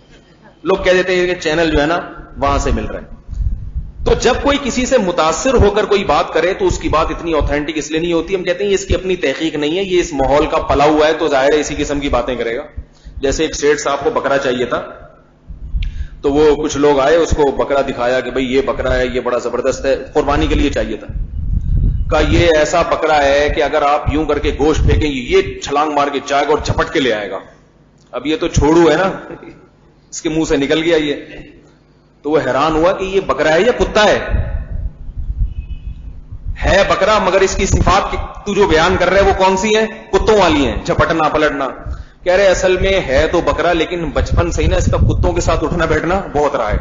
لوگ کہہ دیتے ہیں کہ چینل جو ہے نا وہاں سے مل رہا ہے. تو جب کوئی کسی سے متاثر ہو کر کوئی بات کرے تو اس کی بات اتنی اوتھینٹک اس لیے نہیں ہوتی. ہم کہتے ہیں یہ اس کی اپنی تحقیق نہیں ہے, یہ اس ماحول کا پلا ہوا ہے تو ظاہر ہے اسی قسم کی باتیں کرے گا. جیسے ایک سیٹ صاحب کو بکرا چاہیے تھا, تو وہ کچھ لوگ آئے, اس کو بکرا دکھایا کہ بھئی یہ بکرا ہے, یہ بڑا زبردست ہے, قربانی کے لیے چاہیے تھا. کہا یہ ایسا بکرا ہے کہ اگر آپ یوں کر کے گوشت پھینکیں یہ چھلانگ مار کے جائے گا اور جھپٹ کے لے آئے گا. اب یہ تو چھوڑو ہے نا, اس کے منہ سے نکل گیا یہ. تو وہ حیران ہوا کہ یہ بکرا ہے یا کتا ہے بکرا, مگر اس کی صفات تو جو بیان کر رہے وہ کون سی ہیں؟ کتوں والی ہیں, جھپٹنا پلٹنا. کہہ رہے اصل میں ہے تو بکرا, لیکن بچپن سے ہی نا اس کا کتوں کے ساتھ اٹھنا بیٹھنا بہت رہا ہے.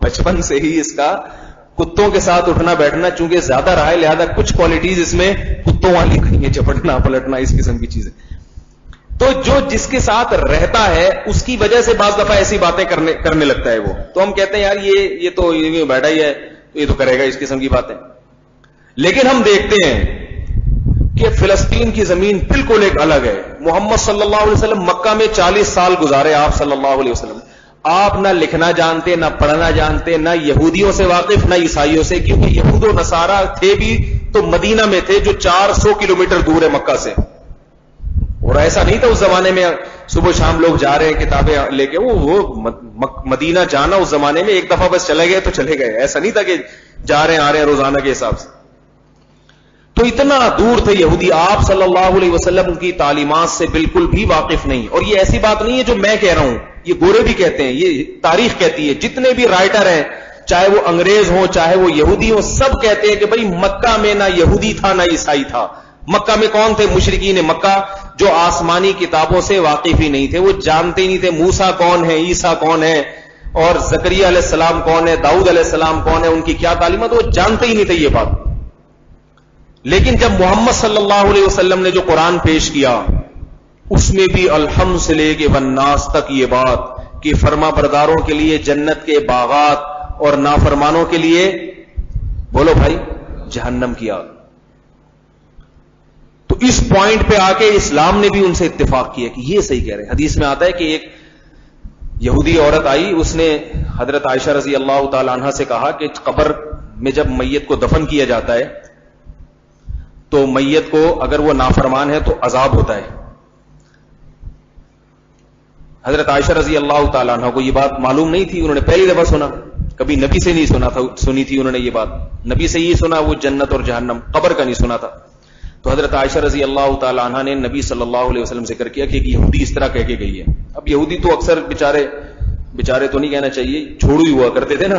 بچپن سے ہی اس کا کتوں کے ساتھ اٹھنا بیٹھنا چونکہ زیادہ رہا ہے, لہذا کچھ کوالٹیز اس میں کتوں والی نہیں ہے, جھپٹنا پلٹنا اس قسم کی چیزیں. تو جو جس کے ساتھ رہتا ہے اس کی وجہ سے بعض دفعہ ایسی باتیں کرنے لگتا ہے وہ, تو ہم کہتے ہیں یار یہ تو بیٹھا ہی ہے, یہ تو کرے گا اس قسم کی باتیں. لیکن ہم دیکھتے ہیں کہ فلسطین کی زمین بالکل ایک الگ ہے. محمد صلی اللہ علیہ وسلم مکہ میں 40 سال گزارے آپ صلی اللہ علیہ وسلم. آپ نہ لکھنا جانتے, نہ پڑھنا جانتے, نہ یہودیوں سے واقف, نہ عیسائیوں سے, کیونکہ یہود و نصارہ تھے بھی تو مدینہ میں تھے جو 400 کلومیٹر دور ہے مکہ سے. اور ایسا نہیں تھا اس زمانے میں صبح شام لوگ جا رہے ہیں کتابیں لے کے, وہ مدینہ جانا اس زمانے میں ایک دفعہ بس چلے گئے تو چلے گئے, ایسا نہیں تھا کہ جا رہے ہیں آ رہے ہیں روزانہ کے حساب سے. تو اتنا دور تھے یہودی, آپ صلی اللہ علیہ وسلم کی تعلیمات سے بالکل بھی واقف نہیں. اور یہ ایسی بات نہیں ہے جو میں کہہ رہا ہوں, یہ گورے بھی کہتے ہیں, یہ تاریخ کہتی ہے, جتنے بھی رائٹر ہیں چاہے وہ انگریز ہوں چاہے وہ یہودی ہوں, سب کہتے ہیں کہ بھئی مکہ میں نہ یہودی تھا نہ عیسائی تھا. مکہ میں کون تھے؟ مشرکین مکہ, جو آسمانی کتابوں سے واقف ہی نہیں تھے, وہ جانتے ہی نہیں تھے موسیٰ کون ہے, عیسیٰ کون ہے, اور زکریا علیہ السلام کون ہے, داؤد علیہ السلام کون ہے, ان کی کیا تعلیمات, وہ جانتے ہی نہیں تھے یہ بات. لیکن جب محمد صلی اللہ علیہ وسلم نے جو قرآن پیش کیا اس میں بھی الحمد سے لے کے والناس تک یہ بات کہ فرما برداروں کے لیے جنت کے باغات اور نافرمانوں کے لیے بولو بھائی جہنم کی آگ. تو اس پوائنٹ پہ آ کے اسلام نے بھی ان سے اتفاق کیا کہ یہ صحیح کہہ رہے ہیں. حدیث میں آتا ہے کہ ایک یہودی عورت آئی, اس نے حضرت عائشہ رضی اللہ تعالی عنہا سے کہا کہ قبر میں جب میت کو دفن کیا جاتا ہے تو میت کو اگر وہ نافرمان ہے تو عذاب ہوتا ہے. حضرت عائشہ رضی اللہ تعالیٰ عنہ کو یہ بات معلوم نہیں تھی, انہوں نے پہلی دفعہ سنا, کبھی نبی سے نہیں سنا تھا, سنی تھی انہوں نے یہ بات, نبی سے یہ سنا وہ جنت اور جہنم, قبر کا نہیں سنا تھا. تو حضرت عائشہ رضی اللہ تعالیٰ عنہ نے نبی صلی اللہ علیہ وسلم ذکر کیا کہ ایک یہودی اس طرح کہہ کے گئی ہے. اب یہودی تو اکثر بیچارے تو نہیں کہنا چاہیے, چھوڑو ہی ہوا کرتے تھے نا.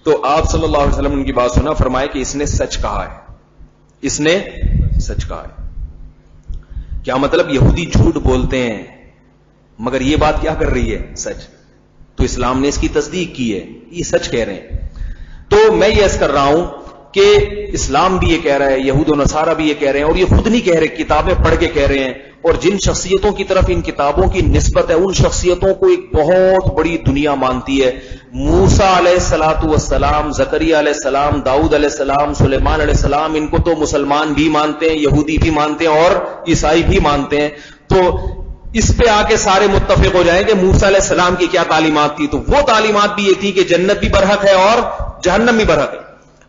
تو آپ صلی اللہ علیہ وسلم نے ان کی بات سنا, فرمایا کہ اس نے سچ کہا ہے, اس نے سچ کہا ہے. کیا مطلب؟ یہودی جھوٹ بولتے ہیں مگر یہ بات کیا کر رہی ہے؟ سچ. تو اسلام نے اس کی تصدیق کی ہے, یہ سچ کہہ رہے ہیں. تو میں یہ عرض کر رہا ہوں کہ اسلام بھی یہ کہہ رہا ہے, یہود و نصارہ بھی یہ کہہ رہے ہیں, اور یہ خود نہیں کہہ رہے, کتابیں پڑھ کے کہہ رہے ہیں. اور جن شخصیتوں کی طرف ان کتابوں کی نسبت ہے ان شخصیتوں کو ایک بہت بڑی دنیا مانتی ہے. موسیٰ علیہ الصلوۃ والسلام, زکریا علیہ السلام, داؤد علیہ السلام, سلیمان علیہ السلام, ان کو تو مسلمان بھی مانتے ہیں, یہودی بھی مانتے ہیں اور عیسائی بھی مانتے ہیں. تو اس پہ آ کے سارے متفق ہو جائیں کہ موسیٰ علیہ السلام کی کیا تعلیمات تھی. تو وہ تعلیمات بھی یہ تھی کہ جنت بھی برحق ہے اور جہنم بھی برحق ہے.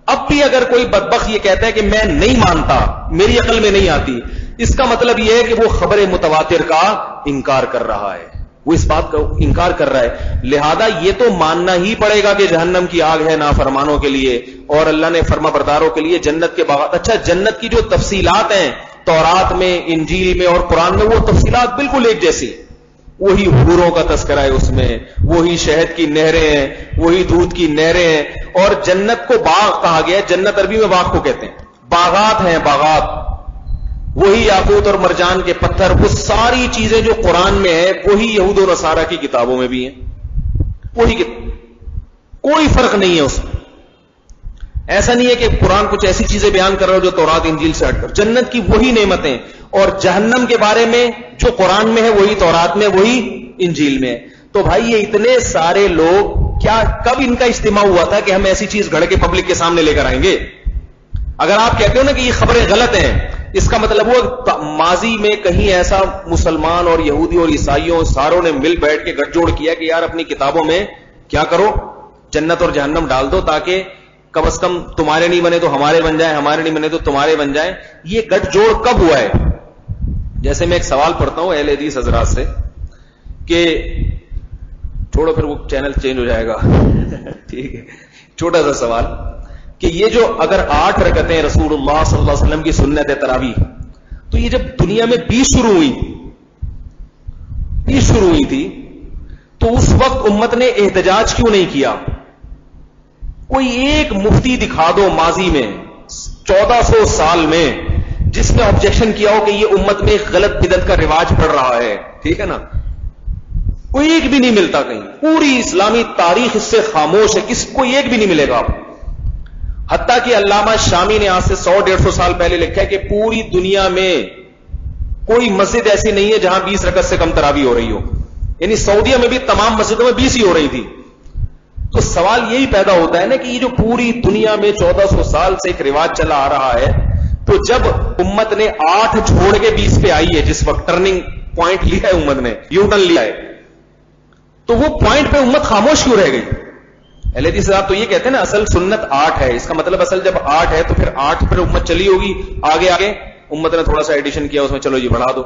اب بھی اگر کوئی بدبخت یہ کہتا ہے کہ میں نہیں مانتا, میری عقل میں نہیں آتی, اس کا مطلب یہ ہے کہ وہ خبر متواتر کا انکار کر رہا ہے, وہ اس بات کا انکار کر رہا ہے. لہذا یہ تو ماننا ہی پڑے گا کہ جہنم کی آگ ہے نافرمانوں کے لیے, اور اللہ نے فرما برداروں کے لیے جنت کے باغات. اچھا, جنت کی جو تفصیلات ہیں تورات میں, انجیل میں اور قرآن میں, وہ تفصیلات بالکل ایک جیسی. وہی حوروں کا تذکرہ ہے اس میں, وہی شہد کی نہریں ہیں, وہی دودھ کی نہریں ہیں. اور جنت کو باغ کہا گیا ہے, جنت عربی میں باغ کو کہتے ہیں, باغات ہیں باغات. وہی یاقوت اور مرجان کے پتھر, وہ ساری چیزیں جو قرآن میں ہیں وہی یہود و نصارہ کی کتابوں میں بھی ہیں, وہی کوئی فرق نہیں ہے اس میں. ایسا نہیں ہے کہ قرآن کچھ ایسی چیزیں بیان کر رہا ہو جو تورات انجیل سے ہٹ کر. جنت کی وہی نعمتیں, اور جہنم کے بارے میں جو قرآن میں ہے وہی تورات میں, وہی انجیل میں. تو بھائی یہ اتنے سارے لوگ, کیا کب ان کا اجتماع ہوا تھا کہ ہم ایسی چیز گھڑ کے پبلک کے سامنے لے کر آئیں گے؟ اگر آپ کہتے ہو نا کہ یہ خبریں غلط ہیں, اس کا مطلب وہ ماضی میں کہیں ایسا مسلمان اور یہودی اور عیسائیوں ساروں نے مل بیٹھ کے گٹھ جوڑ کیا کہ یار اپنی کتابوں میں کیا کرو, جنت اور جہنم ڈال دو تاکہ کم از کم تمہارے نہیں بنے تو ہمارے بن جائیں, ہمارے نہیں بنے تو تمہارے بن جائیں. یہ گٹھ جوڑ کب ہوا ہے؟ جیسے میں ایک سوال پڑھتا ہوں اہل حدیث حضرات سے, کہ چھوڑو پھر وہ چینل چینج ہو جائے گا, ٹھیک ہے, چھوٹا سا سوال کہ یہ جو اگر 8 رکعتیں رسول اللہ صلی اللہ علیہ وسلم کی سنت تراویح, تو یہ جب دنیا میں 20 شروع ہوئی تھی تو اس وقت امت نے احتجاج کیوں نہیں کیا؟ کوئی ایک مفتی دکھا دو ماضی میں 1400 سال میں جس نے آبجیکشن کیا ہو کہ یہ امت میں غلط بدعت کا رواج پڑ رہا ہے, ٹھیک ہے نا, کوئی ایک بھی نہیں ملتا کہیں. پوری اسلامی تاریخ اس سے خاموش ہے, کوئی ایک بھی نہیں ملے گا آپ. حتیٰ کہ علامہ شامی نے آج سے 100-150 سال پہلے لکھا ہے کہ پوری دنیا میں کوئی مسجد ایسی نہیں ہے جہاں 20 رکعت سے کم تراویح ہو رہی ہو. یعنی سعودیہ میں بھی تمام مسجدوں میں 20 ہی ہو رہی تھی. تو سوال یہی پیدا ہوتا ہے نا کہ یہ جو پوری دنیا میں 1400 سال سے ایک رواج چلا آ رہا ہے, تو جب امت نے 8 چھوڑ کے 20 پہ آئی ہے, جس وقت ٹرننگ پوائنٹ لیا ہے امت نے, یو ٹرن لیا ہے, تو وہ پوائنٹ پہ امت خاموش کیوں رہ گئی؟ اہل حدیث صاحب تو یہ کہتے ہیں نا اصل سنت 8 ہے, اس کا مطلب اصل جب 8 ہے تو پھر 8 پر امت چلی ہوگی, آگے آگے امت نے تھوڑا سا ایڈیشن کیا اس میں, چلو یہ بڑھا دو.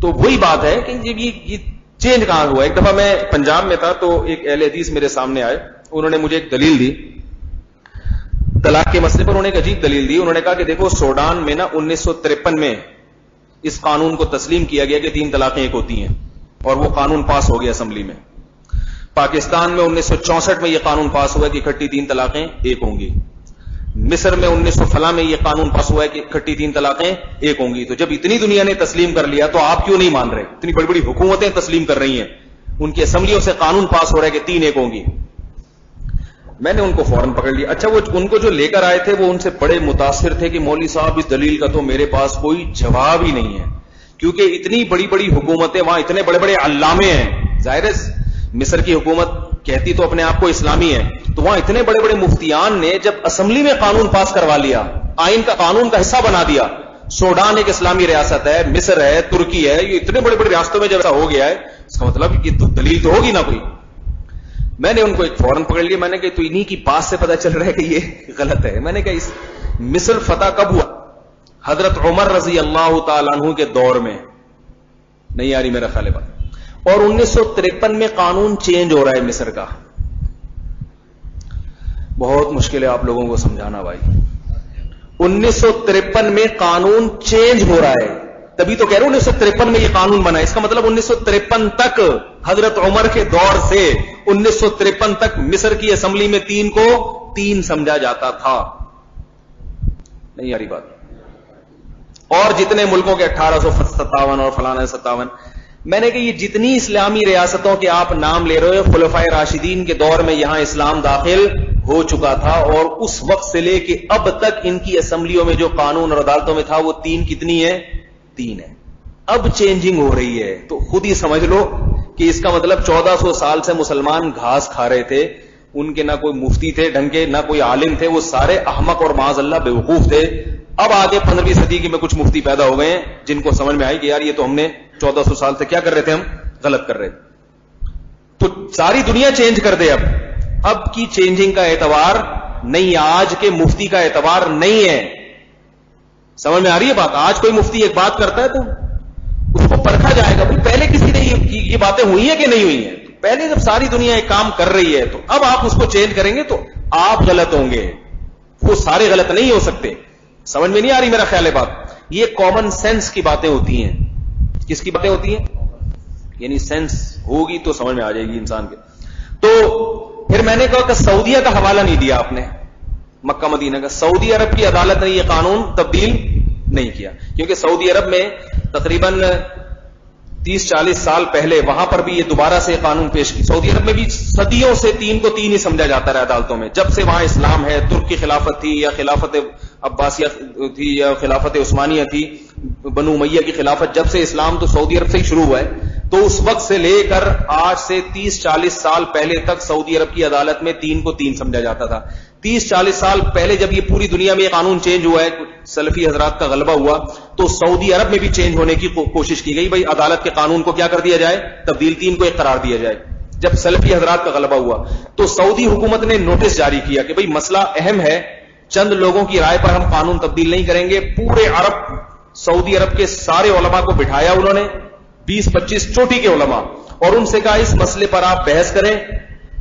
تو وہی بات ہے کہ یہ چینج کہاں ہوا. ایک دفعہ میں پنجاب میں تھا تو ایک اہل حدیث میرے سامنے آئے, انہوں نے مجھے ایک دلیل دی طلاق کے مسئلے پر. انہوں نے ایک عجیب دلیل دی. انہوں نے کہا کہ دیکھو سوڈان میں نا 1953 میں اس قانون کو تسلیم کیا گیا کہ 3 طلاقیں ایک ہوتی ہیں, اور وہ قانون پاس ہو گیا اسمبلی میں. پاکستان میں 1964 میں یہ قانون پاس ہوا ہے کہ اکٹھی 3 طلاقیں ایک ہوں گی. مصر میں 1900 فلاں میں یہ قانون پاس ہوا ہے کہ اکٹھی 3 طلاقیں ایک ہوں گی. تو جب اتنی دنیا نے تسلیم کر لیا تو آپ کیوں نہیں مان رہے؟ اتنی بڑی بڑی حکومتیں تسلیم کر رہی ہیں, ان کی اسمبلیوں سے قانون پاس ہو رہا ہے کہ 3 ایک ہوں گی. میں نے ان کو فوراً پکڑ لیا. اچھا وہ ان کو جو لے کر آئے تھے وہ ان سے بڑے متاثر تھے کہ مولوی صاحب اس دلیل کا تو میرے پاس کوئی جواب ہی نہیں ہے, کیونکہ اتنی بڑی بڑی حکومتیں, وہاں اتنے بڑے بڑے علامے ہیں. ظاہر ہے مصر کی حکومت کہتی تو اپنے آپ کو اسلامی ہے, تو وہاں اتنے بڑے بڑے مفتیان نے جب اسمبلی میں قانون پاس کروا لیا, آئین کا قانون کا حصہ بنا دیا. سوڈان ایک اسلامی ریاست ہے, مصر ہے, ترکی ہے, یہ اتنے بڑے بڑے ریاستوں میں جب ایسا ہو گیا ہے, اس کا مطلب یہ تو دلیل تو ہوگی نا کوئی. میں نے ان کو ایک فوراً پکڑ لیا. میں نے کہا تو انہی کی بات سے پتا چل رہا ہے کہ یہ غلط ہے. میں نے کہا اس مصر فتح کب ہوا؟ حضرت عمر رضی اللہ تعالیٰ عنہ کے دور میں. نہیں آ رہی میرا خیال ہے بات. اور 1953 میں قانون چینج ہو رہا ہے مصر کا. بہت مشکل ہے آپ لوگوں کو سمجھانا بھائی. 1953 میں قانون چینج ہو رہا ہے, تبھی تو کہہ رہے 1953 میں یہ قانون بنا. اس کا مطلب 1953 تک, حضرت عمر کے دور سے 1953 تک مصر کی اسمبلی میں 3 کو 3 سمجھا جاتا تھا. نہیں آ رہی بات. اور جتنے ملکوں کے 1857 اور فلانا 57, میں نے کہ یہ جتنی اسلامی ریاستوں کے آپ نام لے رہے ہو, خلفائے راشدین کے دور میں یہاں اسلام داخل ہو چکا تھا, اور اس وقت سے لے کے اب تک ان کی اسمبلیوں میں جو قانون اور عدالتوں میں تھا وہ 3 کتنی ہے؟ 3 ہے. اب چینجنگ ہو رہی ہے, تو خود ہی سمجھ لو کہ اس کا مطلب 1400 سال سے مسلمان گھاس کھا رہے تھے, ان کے نہ کوئی مفتی تھے ڈھنگ کے, نہ کوئی عالم تھے, وہ سارے احمق اور معاذ اللہ بیوقوف تھے. اب آگے 15ویں صدی میں کچھ مفتی پیدا ہو گئے ہیں جن کو سمجھ میں آئی کہ یار یہ تو ہم نے 1400 سال سے کیا کر رہے تھے, ہم غلط کر رہے تھے. تو ساری دنیا چینج کر دے. اب کی چینجنگ کا اعتبار نہیں, آج کے مفتی کا اعتبار نہیں ہے. سمجھ میں آ رہی ہے بات؟ آج کوئی مفتی ایک بات کرتا ہے تو اس کو پرکھا جائے گا پہلے کسی نے یہ باتیں ہوئی ہیں کہ نہیں ہوئی ہیں. پہلے جب ساری دنیا ایک کام کر رہی ہے تو اب آپ اس کو چینج کریں گے تو آپ غلط ہوں گے, وہ سارے غلط نہیں ہو سکتے. سمجھ میں نہیں آ رہی میرا خیال ہے بات؟ یہ کامن سینس کی باتیں ہوتی ہیں. کس کی باتیں ہوتی ہیں؟ یعنی سینس ہوگی تو سمجھ میں آ جائے گی انسان کے. تو پھر میں نے کہا کہ سعودیہ کا حوالہ نہیں دیا آپ نے, مکہ مدینہ کا. سعودی عرب کی عدالت نے یہ قانون تبدیل نہیں کیا, کیونکہ سعودی عرب میں تقریباً 30-40 سال پہلے وہاں پر بھی یہ دوبارہ سے قانون پیش کی. سعودی عرب میں بھی صدیوں سے 3 کو 3 ہی سمجھا جاتا رہا عدالتوں میں, جب سے وہاں اسلام ہے. ترک کی خلافت تھی یا خلافت عباسیہ تھی یا خلافت عثمانیہ تھی, بنو امیہ کی خلافت, جب سے اسلام تو سعودی عرب سے ہی شروع ہوا ہے. تو اس وقت سے لے کر آج سے 30-40 سال پہلے تک سعودی عرب کی عدالت میں 3 کو 3 سمجھا جاتا تھا. 30-40 سال پہلے جب یہ پوری دنیا میں یہ قانون چینج ہوا ہے, سلفی حضرات کا غلبہ ہوا, تو سعودی عرب میں بھی چینج ہونے کی کوشش کی گئی. بھائی عدالت کے قانون کو کیا کر دیا جائے؟ تبدیل, 3 کو 1 قرار دیا جائے. جب سلفی حضرات کا غلبہ ہوا تو سعودی حکومت نے نوٹس جاری کیا کہ بھئی مسئلہ اہم ہے, چند لوگوں کی رائے پر ہم قانون تبدیل نہیں کریں گے. پورے سعودی عرب کے سارے علماء کو بٹھایا انہوں نے, 20-25 چوٹی کے علماء, اور ان سے کہا اس مسئلے پر آپ بحث کریں,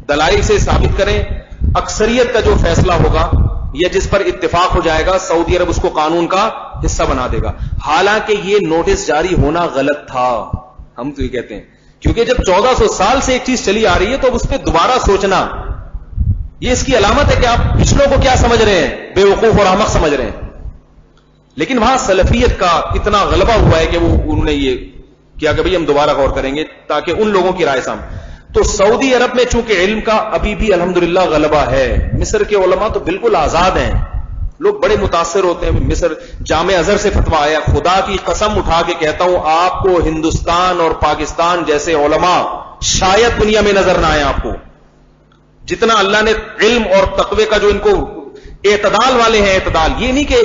دلائل سے ثابت کریں, اکثریت کا جو فیصلہ ہوگا یا جس پر اتفاق ہو جائے گا سعودی عرب اس کو قانون کا حصہ بنا دے گا. حالانکہ یہ نوٹس جاری ہونا غلط تھا, ہم تو یہ کہتے ہیں, کیونکہ جب 1400 سال سے ایک چیز چلی آ رہی ہے تو اب اس پہ دوبارہ سوچنا یہ اس کی علامت ہے کہ آپ پچھلوں کو کیا سمجھ رہے ہیں, بے وقوف اور احمق سمجھ رہے ہیں. لیکن وہاں سلفیت کا اتنا غلبہ ہوا ہے کہ انہوں نے یہ کیا کہ بھئی ہم دوبارہ غور کریں گے تاکہ ان لوگوں کی رائے سامنے. تو سعودی عرب میں چونکہ علم کا ابھی بھی الحمدللہ غلبہ ہے, مصر کے علماء تو بالکل آزاد ہیں, لوگ بڑے متاثر ہوتے ہیں. مصر جامع ازہر سے فتویٰ آیا, خدا کی قسم اٹھا کے کہتا ہوں آپ کو ہندوستان اور پاکستان جیسے علماء شاید دنیا میں نظر نہ آئے آپ کو. جتنا اللہ نے علم اور تقوی کا جو ان کو اعتدال والے ہیں, اعتدال یہ نہیں کہ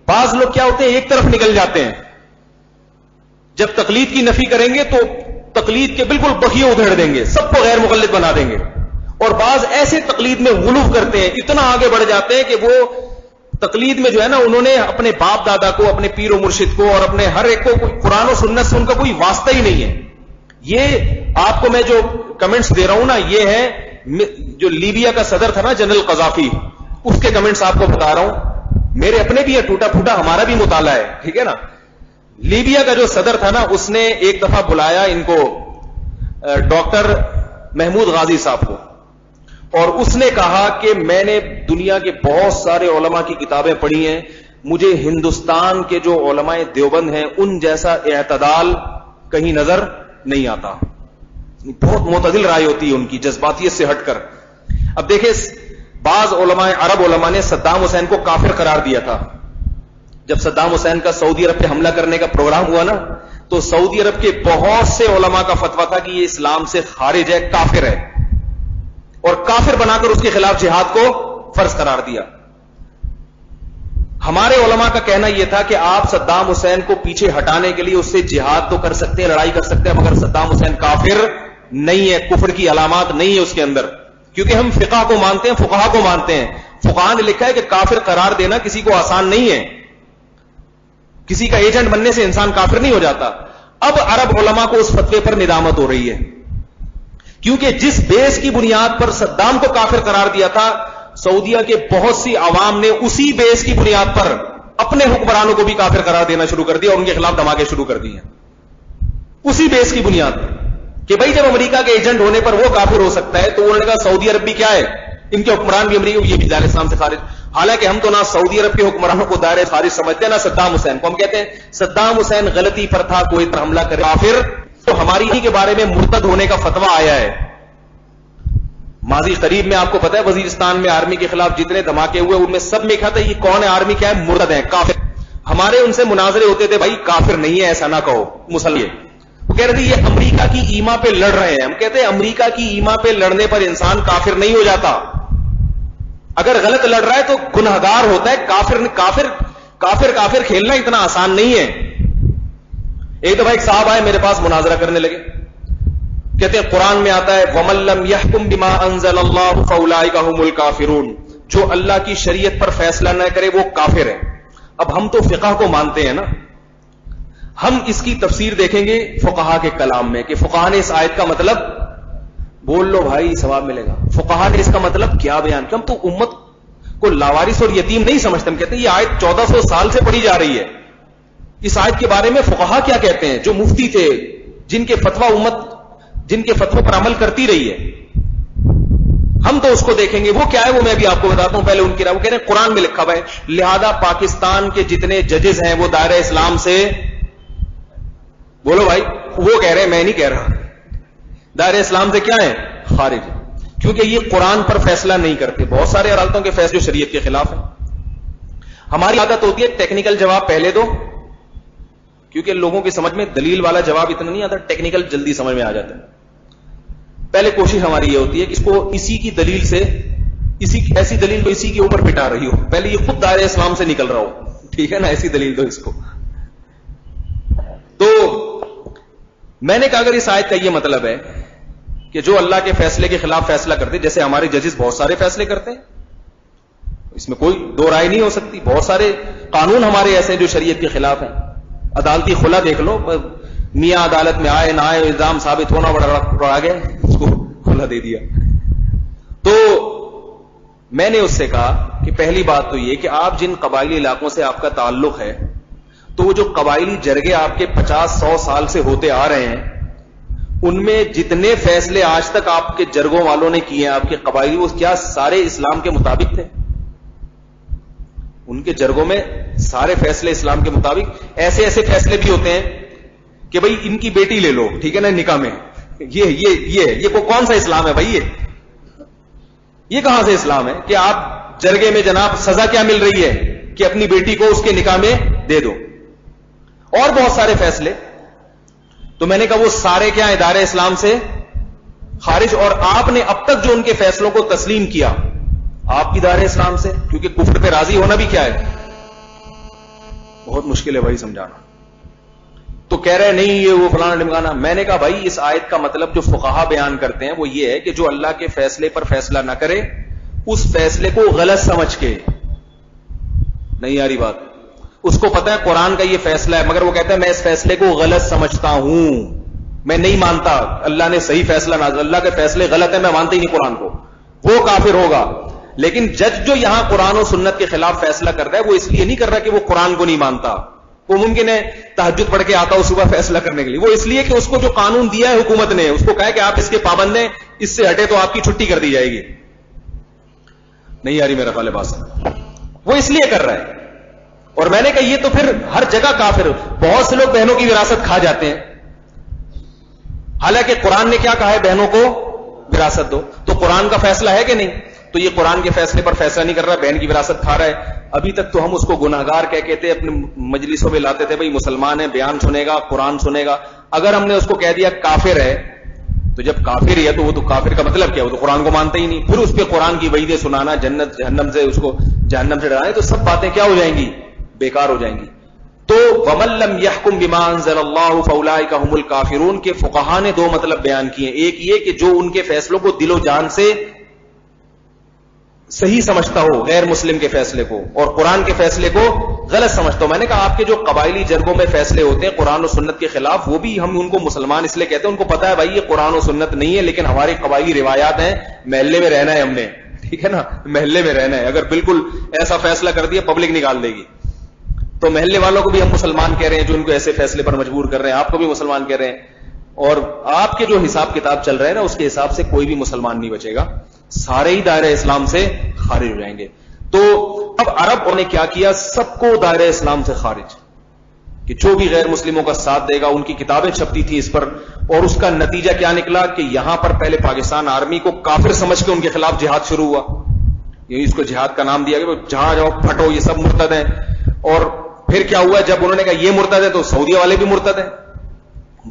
بعض لوگ کیا ہوتے ہیں ایک طرف نکل جاتے ہیں, جب تقلید کی نفی کریں گے تو تقلید کے بالکل بخیے ادھیڑ دیں گے, سب کو غیر مقلد بنا دیں گے. اور بعض ایسے تقلید میں غلو کرتے ہیں, اتنا آگے بڑھ جاتے ہیں کہ وہ تقلید میں جو ہے نا انہوں نے اپنے باپ دادا کو, اپنے پیر و مرشد کو اور اپنے ہر ایک کو قرآن و سنت سے ان کا کوئی واسطہ ہی نہیں ہے. یہ آپ کو میں جو کمنٹس دے رہا ہوں نا, یہ ہے جو لیبیا کا صدر تھا نا جنرل قذافی, اس کے کمنٹس آپ کو بتا رہا ہوں. میرے اپنے بھی ہے, ٹوٹا پھوٹا ہمارا بھی مطالعہ ہے, ٹھیک ہے نا. لیبیا کا جو صدر تھا نا, اس نے ایک دفعہ بلایا ان کو, ڈاکٹر محمود غازی صاحب کو, اور اس نے کہا کہ میں نے دنیا کے بہت سارے علماء کی کتابیں پڑھی ہیں, مجھے ہندوستان کے جو علماء دیوبند ہیں ان جیسا اعتدال کہیں نظر نہیں آتا. بہت معتدل رائے ہوتی ہے ان کی, جذباتیت سے ہٹ کر. اب دیکھیں بعض علماء, عرب علماء نے صدام حسین کو کافر قرار دیا تھا. جب صدام حسین کا سعودی عرب پہ حملہ کرنے کا پروگرام ہوا نا, تو سعودی عرب کے بہت سے علماء کا فتویٰ تھا کہ یہ اسلام سے خارج ہے, کافر ہے, اور کافر بنا کر اس کے خلاف جہاد کو فرض قرار دیا. ہمارے علماء کا کہنا یہ تھا کہ آپ صدام حسین کو پیچھے ہٹانے کے لیے اس سے جہاد تو کر سکتے ہیں, لڑائی کر سکتے ہیں, مگر صدام حسین کافر نہیں ہے, کفر کی علامات نہیں ہے اس کے اندر. کیونکہ ہم فقہ کو مانتے ہیں, فقہا کو مانتے ہیں. فقہا نے لکھا ہے کہ کافر قرار دینا کسی کو آسان نہیں ہے, کسی کا ایجنٹ بننے سے انسان کافر نہیں ہو جاتا. اب عرب علماء کو اس فتوے پر ندامت ہو رہی ہے, کیونکہ جس بیس کی بنیاد پر صدام کو کافر قرار دیا تھا, سعودیہ کے بہت سی عوام نے اسی بیس کی بنیاد پر اپنے حکمرانوں کو بھی کافر قرار دینا شروع کر دیا اور ان کے خلاف دھماکے شروع کر دیے. اسی بیس کی بنیاد پر کہ بھائی جب امریکہ کے ایجنٹ ہونے پر وہ کافر ہو سکتا ہے, تو انہوں نے کہا سعودی عرب بھی کیا ہے, ان کے حکمران بھی امریکہ, یہ بھی دائرہ اسلام سے خارج. حالانکہ ہم تو نہ سعودی عرب کے حکمرانوں کو دائرہ خارج سمجھتے ہیں, نہ صدام حسین کو. ہم کہتے ہیں صدام حسین غلطی پر تھا, کوئی پر حملہ کرے کافر. تو ہماری ہی کے بارے میں مرتد ہونے کا فتویٰ آیا ہے. ماضی قریب میں آپ کو پتا ہے وزیرستان میں آرمی کے خلاف جتنے دھماکے ہوئے ان میں سب میں کہا تھا یہ کون ہے, آرمی کیا ہے, مرتد ہیں, کافر. ہمارے ان سے مناظرے ہوتے تھے, بھائی کافر نہیں ہے ایسا نہ کہو, مسلمان. وہ کہہ رہے تھے یہ امریکہ کی ایما پہ لڑ رہے ہیں. ہم کہتے ہیں امریکہ کی ایما پہ لڑنے پر انسان کافر نہیں ہو جاتا. اگر غلط لڑ رہا ہے تو گنہگار ہوتا ہے. کافر کھیلنا اتنا آسان نہیں ہے. ایک دفعہ ایک صاحب آئے میرے پاس, مناظرہ کرنے لگے. کہتے ہیں قرآن میں آتا ہے وَمَن لَّمْ يَحْكُم بِمَا أَنزَلَ اللَّهُ فَأُولَٰئِكَ هُمُ الْكَافِرُونَ, جو اللہ کی شریعت پر فیصلہ نہ کرے وہ کافر ہے. اب ہم تو فقہ کو مانتے ہیں نا, ہم اس کی تفسیر دیکھیں گے فقہا کے کلام میں کہ فقہا نے اس آیت کا مطلب, بول لو بھائی ثواب ملے گا, فقہا نے اس کا مطلب کیا بیان کیا. ہم تو امت کو لاوارث اور یتیم نہیں سمجھتے. ہم کہتے ہیں یہ آیت 1400 سال سے پڑھی جا رہی ہے, اس آیت کے بارے میں فقہا کیا کہتے ہیں, جو مفتی تھے, جن کے فتویٰ امت جن کے فتووں پر عمل کرتی رہی ہے. ہم تو اس کو دیکھیں گے, وہ کیا ہے وہ میں بھی آپ کو بتاتا ہوں. پہلے ان کی رائے, وہ کہہ رہے ہیں قرآن میں لکھا ہوا ہے, لہذا پاکستان کے جتنے ججز ہیں وہ دائرہ اسلام سے, بولو بھائی, وہ کہہ رہے ہیں, میں نہیں کہہ رہا, دائرہ اسلام سے کیا ہے, خارج ہے, کیونکہ یہ قرآن پر فیصلہ نہیں کرتے. بہت سارے عدالتوں کے فیصلے شریعت کے خلاف ہیں. ہماری عادت ہوتی ہے ٹیکنیکل جواب پہلے دو, کیونکہ لوگوں کی سمجھ میں دلیل والا جواب اتنا نہیں آتا, ٹیکنیکل جلدی سمجھ میں آ جاتا ہے. پہلے کوشش ہماری یہ ہوتی ہے کہ اس کو اسی کی دلیل سے, ایسی دلیل کو اسی کے اوپر پٹا رہی ہو, پہلے یہ خود دائرہ اسلام سے نکل رہا ہو, ٹھیک ہے نا, ایسی دلیل دو اس کو. تو میں نے کہا اگر اس آیت کا یہ مطلب ہے کہ جو اللہ کے فیصلے کے خلاف فیصلہ کرتے, جیسے ہمارے ججز بہت سارے فیصلے کرتے ہیں, اس میں کوئی دو رائے نہیں ہو سکتی. بہت سارے قانون ہمارے ایسے ہیں جو شریعت کے خلاف ہیں. عدالتی خلا دیکھ لو, میاں عدالت میں آئے نہ آئے, الزام ثابت ہونا بڑا گیا, اس کو خلا دے دیا. تو میں نے اس سے کہا کہ پہلی بات تو یہ کہ آپ جن قبائلی علاقوں سے آپ کا تعلق ہے, تو وہ جو قبائلی جرگے آپ کے 50-100 سال سے ہوتے آ رہے ہیں, ان میں جتنے فیصلے آج تک آپ کے جرگوں والوں نے کیے ہیں, آپ کے قبائلی, وہ کیا سارے اسلام کے مطابق تھے؟ ان کے جرگوں میں سارے فیصلے اسلام کے مطابق. ایسے ایسے فیصلے بھی ہوتے ہیں کہ بھئی ان کی بیٹی لے لو, ٹھیک ہے نا, نکاح میں, یہ کون سا اسلام ہے بھائی, یہ کہاں سے اسلام ہے کہ آپ جرگے میں جناب سزا کیا مل رہی ہے, کہ اپنی بیٹی کو اس کے نکاح میں دے دو، اور بہت سارے فیصلے. تو میں نے کہا وہ سارے کیا ادارے اسلام سے خارج، اور آپ نے اب تک جو ان کے فیصلوں کو تسلیم کیا آپ کی ادارے اسلام سے، کیونکہ کفر پہ راضی ہونا بھی کیا ہے، بہت مشکل ہے بھائی سمجھانا. تو کہہ رہے نہیں یہ وہ فلانا ڈمکانا. میں نے کہا بھائی اس آیت کا مطلب جو فقہا بیان کرتے ہیں وہ یہ ہے کہ جو اللہ کے فیصلے پر فیصلہ نہ کرے اس فیصلے کو غلط سمجھ کے، نہیں یاری بات، اس کو پتا ہے قرآن کا یہ فیصلہ ہے مگر وہ کہتا ہے میں اس فیصلے کو غلط سمجھتا ہوں، میں نہیں مانتا اللہ نے صحیح فیصلہ نازل، اللہ کے فیصلے غلط ہیں میں مانتا ہی نہیں قرآن کو، وہ کافر ہوگا. لیکن جج جو یہاں قرآن و سنت کے خلاف فیصلہ کر رہا ہے وہ اس لیے نہیں کر رہا کہ وہ قرآن کو نہیں مانتا، وہ ممکن ہے تہجد پڑھ کے آتا ہو صبح فیصلہ کرنے کے لیے، وہ اس لیے کہ اس کو جو قانون دیا ہے حکومت نے، اس کو کہا کہ آپ اس کے پابند ہیں، اس سے ہٹے تو آپ کی چھٹی کر دی جائے گی. نہیں یاری میرا خیال ہے بات، وہ اس لیے کر رہا ہے. اور میں نے کہا یہ تو پھر ہر جگہ کافر، بہت سے لوگ بہنوں کی وراثت کھا جاتے ہیں، حالانکہ قرآن نے کیا کہا ہے بہنوں کو وراثت دو، تو قرآن کا فیصلہ ہے کہ نہیں؟ تو یہ قرآن کے فیصلے پر فیصلہ نہیں کر رہا، بہن کی وراثت کھا رہا ہے. ابھی تک تو ہم اس کو گناہگار کہہ تھے، اپنے مجلسوں میں لاتے تھے بھائی مسلمان ہے، بیان سنے گا، قرآن سنے گا. اگر ہم نے اس کو کہہ دیا کافر ہے، تو جب کافر ہی ہے تو وہ تو کافر کا مطلب کیا، وہ تو قرآن کو مانتا ہی نہیں، پھر اس پہ قرآن کی وعیدیں سنانا، جنت جہنم سے، اس کو جہنم سے ڈرانا، تو سب باتیں کیا ہو جائیں گی، بیکار ہو جائیں گی. تو وَمَن لَّمْ يَحْكُم بِمَا أَنزَلَ اللَّهُ فَأُولَٰئِكَ هُمُ الْكَافِرُونَ کے فقہا نے دو مطلب بیان کیے. ایک یہ کہ جو ان کے فیصلوں کو دل و جان سے صحیح سمجھتا ہو غیر مسلم کے فیصلے کو، اور قرآن کے فیصلے کو غلط سمجھتا ہو. میں نے کہا آپ کے جو قبائلی جرگوں میں فیصلے ہوتے ہیں قرآن و سنت کے خلاف، وہ بھی ہم ان کو مسلمان اس لیے کہتے ہیں، ان کو پتا ہے بھائی یہ قرآن و سنت نہیں ہے، لیکن ہماری قبائلی روایات ہیں، محلے میں رہنا ہے ہم نے، ٹھیک ہے نا، محلے میں رہنا ہے. اگر بالکل ایسا فیصلہ کر دیا پبلک نکال دے گی. تو محلے والوں کو بھی ہم مسلمان کہہ رہے ہیں جو ان کو ایسے فیصلے پر مجبور کر رہے ہیں، آپ کو بھی مسلمان کہہ رہے ہیں. اور آپ کے جو حساب کتاب چل رہے ہیں نا اس کے حساب سے کوئی بھی مسلمان نہیں بچے گا، سارے ہی دائرہ اسلام سے خارج ہو جائیں گے. تو اب عرب نے کیا کیا، سب کو دائرہ اسلام سے خارج، کہ جو بھی غیر مسلموں کا ساتھ دے گا، ان کی کتابیں چھپتی تھی اس پر، اور اس کا نتیجہ کیا نکلا کہ یہاں پر پہلے پاکستان آرمی کو کافر سمجھ کے ان کے خلاف جہاد شروع ہوا. یہی اس کو جہاد کا نام دیا گیا، جہاں جاؤ پھٹو یہ سب مرتد ہیں. اور پھر کیا ہوا، جب انہوں نے کہا یہ مرتد ہے تو سعودیہ والے بھی مرتد ہیں،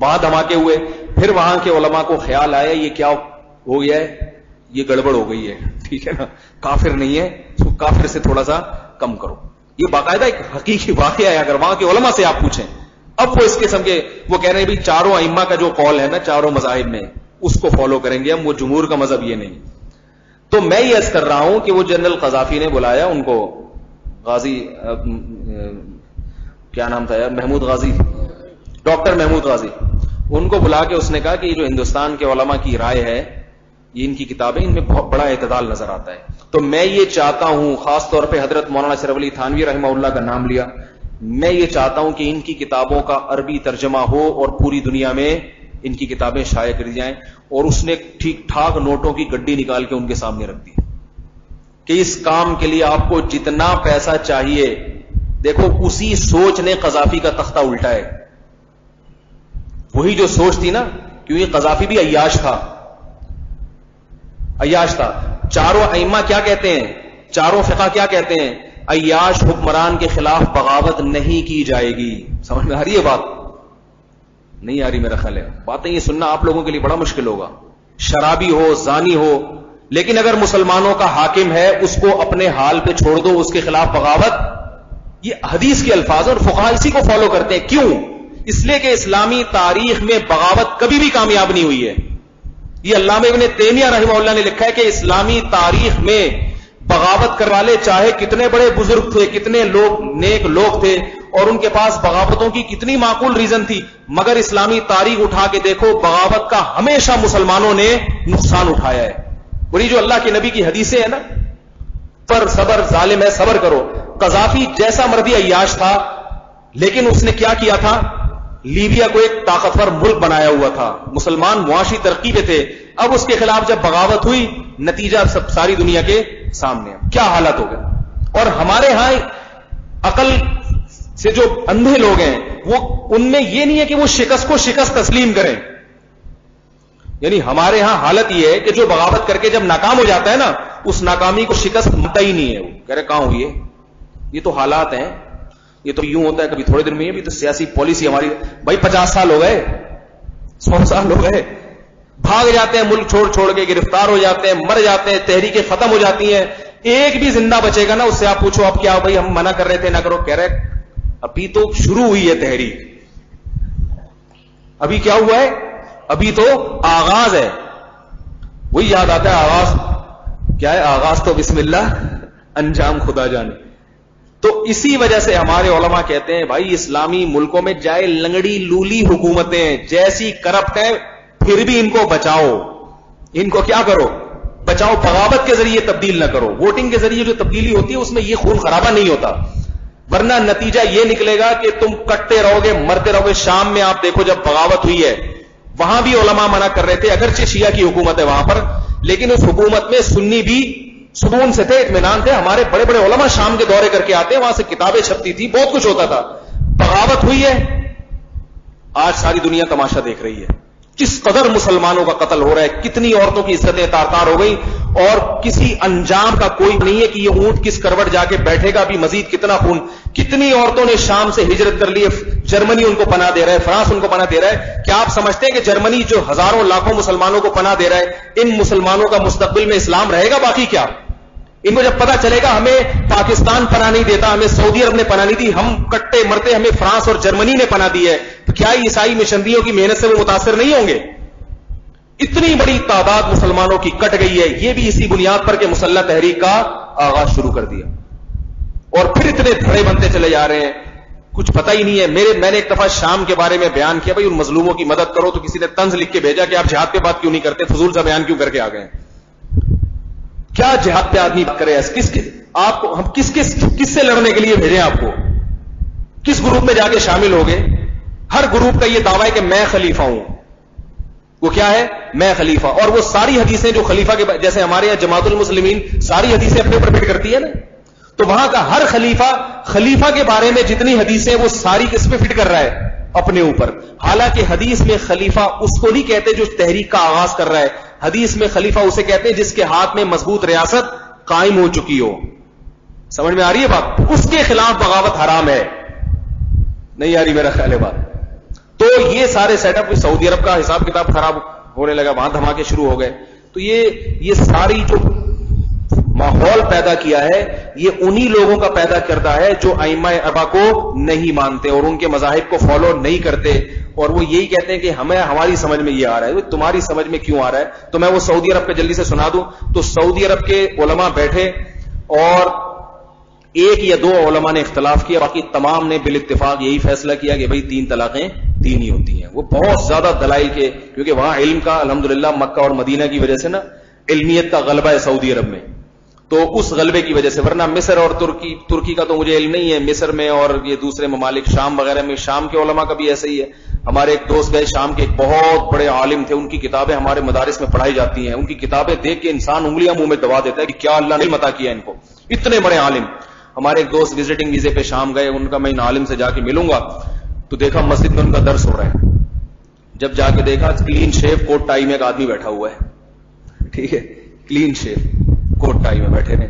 وہاں دھماکے ہوئے. پھر وہاں کے علماء کو خیال آیا یہ کیا ہو گیا ہے، یہ گڑبڑ ہو گئی ہے، ٹھیک ہے نا، کافر نہیں ہے، اس کو کافر سے تھوڑا سا کم کرو. یہ باقاعدہ ایک حقیقی واقعہ ہے، اگر وہاں کے علماء سے آپ پوچھیں. اب وہ اس قسم کے وہ کہہ رہے ہیں بھی چاروں ائمہ کا جو قول ہے نا چاروں مذاہب میں اس کو فالو کریں گے ہم، وہ جمہور کا مذہب یہ نہیں. تو میں یہ عرض کر رہا ہوں کہ وہ جنرل قذافی نے بلایا ان کو، غازی کیا نام تھا یار، محمود غازی، ڈاکٹر محمود غازی، ان کو بلا کے اس نے کہا کہ یہ جو ہندوستان کے علماء کی رائے ہے، یہ ان کی کتابیں، ان میں بہت بڑا اعتدال نظر آتا ہے. تو میں یہ چاہتا ہوں، خاص طور پہ حضرت مولانا اشرف علی تھانوی رحمہ اللہ کا نام لیا، میں یہ چاہتا ہوں کہ ان کی کتابوں کا عربی ترجمہ ہو اور پوری دنیا میں ان کی کتابیں شائع کر جائیں. اور اس نے ٹھیک ٹھاک نوٹوں کی گڈی نکال کے ان کے سامنے رکھ دی کہ اس کام کے لیے آپ کو جتنا پیسہ چاہیے. دیکھو اسی سوچ نے قذافی کا تختہ الٹا ہے، وہی جو سوچ تھی نا، کیونکہ قذافی بھی عیاش تھا. چاروں ائمہ کیا کہتے ہیں، چاروں فقہ کیا کہتے ہیں، عیاش حکمران کے خلاف بغاوت نہیں کی جائے گی. سمجھ میں آ رہی ہے بات؟ نہیں آ رہی میرا خیال ہے. باتیں یہ سننا آپ لوگوں کے لیے بڑا مشکل ہوگا. شرابی ہو، زانی ہو، لیکن اگر مسلمانوں کا حاکم ہے اس کو اپنے حال پہ چھوڑ دو، اس کے خلاف بغاوت. یہ حدیث کے الفاظ اور فقہا اسی کو فالو کرتے ہیں. کیوں؟ اس لیے کہ اسلامی تاریخ میں بغاوت کبھی بھی کامیاب نہیں ہوئی ہے. یہ علامہ ابن تیمیہ رحمہ اللہ نے لکھا ہے کہ اسلامی تاریخ میں بغاوت کرنے والے چاہے کتنے بڑے بزرگ تھے، کتنے لوگ نیک لوگ تھے، اور ان کے پاس بغاوتوں کی کتنی معقول ریزن تھی، مگر اسلامی تاریخ اٹھا کے دیکھو بغاوت کا ہمیشہ مسلمانوں نے نقصان اٹھایا ہے. اور یہ جو اللہ کے نبی کی حدیثیں ہیں نا، پر صبر ظالم ہے صبر کرو. قذافی جیسا مرضی عیاش تھا، لیکن اس نے کیا تھا، لیبیا کو ایک طاقتور ملک بنایا ہوا تھا، مسلمان معاشی ترقی پہ تھے. اب اس کے خلاف جب بغاوت ہوئی، نتیجہ سب ساری دنیا کے سامنے کیا حالت ہو گئے. اور ہمارے ہاں عقل سے جو اندھے لوگ ہیں، وہ ان میں یہ نہیں ہے کہ وہ شکست کو شکست تسلیم کریں. یعنی ہمارے ہاں حالت یہ ہے کہ جو بغاوت کر کے جب ناکام ہو جاتا ہے نا، اس ناکامی کو شکست ملتا ہی نہیں ہے. وہ کہہ رہے کہاں ہوئی ہے، یہ تو حالات ہیں. یہ تو یوں ہوتا ہے کبھی تھوڑے دن میں. بھی تو سیاسی پالیسی ہماری بھائی 50 سال ہو گئے, 100 سال ہو گئے, بھاگ جاتے ہیں ملک چھوڑ چھوڑ کے, گرفتار ہو جاتے ہیں, مر جاتے ہیں, تحریکیں ختم ہو جاتی ہیں. ایک بھی زندہ بچے گا نا, اس سے آپ پوچھو اب کیا بھائی ہم منع کر رہے تھے نہ کرو, کہہ رہے ابھی تو شروع ہوئی ہے تحریک, ابھی کیا ہوا ہے, ابھی تو آغاز ہے. وہی یاد آتا ہے آغاز کیا ہے, آغاز تو بسم اللہ, انجام خدا جانے. تو اسی وجہ سے ہمارے علماء کہتے ہیں بھائی اسلامی ملکوں میں جائے لنگڑی لولی حکومتیں جیسی کرپٹ ہیں, پھر بھی ان کو بچاؤ. ان کو کیا کرو, بچاؤ. بغاوت کے ذریعے تبدیل نہ کرو. ووٹنگ کے ذریعے جو تبدیلی ہوتی ہے اس میں یہ خون خرابہ نہیں ہوتا, ورنہ نتیجہ یہ نکلے گا کہ تم کٹتے رہو گے, مرتے رہو گے. شام میں آپ دیکھو جب بغاوت ہوئی ہے, وہاں بھی علماء منع کر رہے تھے, اگرچہ شیعہ کی حکومت ہے وہاں پر, لیکن اس حکومت میں سنی بھی سکون سے تھے, اطمینان تھے. ہمارے بڑے بڑے علماء شام کے دورے کر کے آتے ہیں, وہاں سے کتابیں چھپتی تھی, بہت کچھ ہوتا تھا. بغاوت ہوئی ہے, آج ساری دنیا تماشا دیکھ رہی ہے کس قدر مسلمانوں کا قتل ہو رہا ہے, کتنی عورتوں کی عزتیں تار تار ہو گئی, اور کسی انجام کا کوئی نہیں ہے کہ یہ اونٹ کس کروٹ جا کے بیٹھے گا, بھی مزید کتنا خون. کتنی عورتوں نے شام سے ہجرت کر لی ہے, جرمنی ان کو پناہ دے رہا ہے, فرانس ان کو پناہ دے رہا ہے. کیا آپ سمجھتے ہیں کہ جرمنی جو ہزاروں لاکھوں مسلمانوں کو پناہ دے رہا ہے, ان مسلمانوں کا مستقبل میں اسلام رہے گا باقی کیا؟ ان کو جب پتا چلے گا ہمیں پاکستان پناہ نہیں دیتا, ہمیں سعودی عرب نے پناہ نہیں دی, ہم کٹے مرتے ہمیں فرانس اور جرمنی نے پناہ دی ہے, تو کیا عیسائی مشندیوں کی محنت سے وہ متاثر نہیں ہوں گے؟ اتنی بڑی تعداد مسلمانوں کی کٹ گئی ہے, یہ بھی اسی بنیاد پر کہ مسلح تحریک کا آغاز شروع کر دیا, اور پھر اتنے دھڑے بنتے چلے جا رہے ہیں, کچھ پتہ ہی نہیں ہے. میں نے ایک دفعہ شام کے بارے میں بیان کیا, بھائی ان مظلوموں کی مدد کرو, تو کسی نے طنز لکھ کے بھیجا کہ آپ جہاد پہ بات کیوں نہیں کرتے, فضول سا بیان کیوں کر کے آ گئے. کیا جہاد پہ آدمی بات کرے, آپ کو ہم کس سے لڑنے کے لیے بھیجیں, آپ کو کس گروپ میں جا کے شامل ہو گئے؟ ہر گروپ کا یہ دعویٰ ہے کہ میں خلیفہ ہوں. وہ کیا ہے, میں خلیفہ. اور وہ ساری حدیثیں جو خلیفہ کے, جیسے ہمارے یہاں جماعت المسلمین ساری حدیثیں اپنے اوپر فٹ کرتی ہے نا, تو وہاں کا ہر خلیفہ کے بارے میں جتنی حدیثیں وہ ساری کس پہ فٹ کر رہا ہے, اپنے اوپر. حالانکہ حدیث میں خلیفہ اس کو نہیں کہتے جو تحریک کا آغاز کر رہا ہے, حدیث میں خلیفہ اسے کہتے ہیں جس کے ہاتھ میں مضبوط ریاست قائم ہو چکی ہو. سمجھ میں آ رہی ہے بات؟ اس کے خلاف بغاوت حرام ہے. نہیں آ رہی میرا خیال ہے بات؟ تو یہ سارے سیٹ اپ, سعودی عرب کا حساب کتاب خراب ہونے لگا, وہاں دھماکے شروع ہو گئے. تو یہ ساری جو ماحول پیدا کیا ہے, یہ انہی لوگوں کا پیدا کرتا ہے جو ائمہ اربعہ کو نہیں مانتے اور ان کے مذاہب کو فالو نہیں کرتے, اور وہ یہی کہتے ہیں کہ ہماری سمجھ میں یہ آ رہا ہے. تمہاری سمجھ میں کیوں آ رہا ہے؟ تو میں وہ سعودی عرب کا جلدی سے سنا دوں. تو سعودی عرب کے علماء بیٹھے, اور ایک یا دو علماء نے اختلاف کیا, باقی تمام نے بالاتفاق یہی فیصلہ کیا کہ بھئی 3 طلاقیں 3 ہی ہوتی ہیں. وہ بہت زیادہ دلائل کے, کیونکہ وہاں علم کا الحمدللہ مکہ اور مدینہ کی وجہ سے نا علمیت کا غلبہ ہے سعودی عرب میں, تو اس غلبے کی وجہ سے. ورنہ مصر اور ترکی کا تو مجھے علم نہیں ہے, مصر میں اور یہ دوسرے ممالک شام وغیرہ میں, شام کے علماء کا بھی ایسا ہی ہے. ہمارے ایک دوست گئے شام کے, ایک بہت بڑے عالم تھے, ان کی کتابیں ہمارے مدارس میں پڑھائی جاتی ہیں. ان کی کتابیں دیکھ کے انسان انگلیاں منہ میں دبا دیتا ہے کہ کیا اللہ نے عطا کیا ان کو, اتنے بڑے عالم. ہمارے ایک دوست وزٹنگ ویزے پہ شام گئے, ان کا میں ان عالم سے جا کے ملوں گا, تو دیکھا مسجد میں ان کا درس ہو رہا ہے. جب جا کے دیکھا کلین شیف کوٹ ٹائی میں ایک آدمی بیٹھا ہوا ہے, ٹھیک ہے, کلین شیف کوٹ ٹائی میں بیٹھے نے.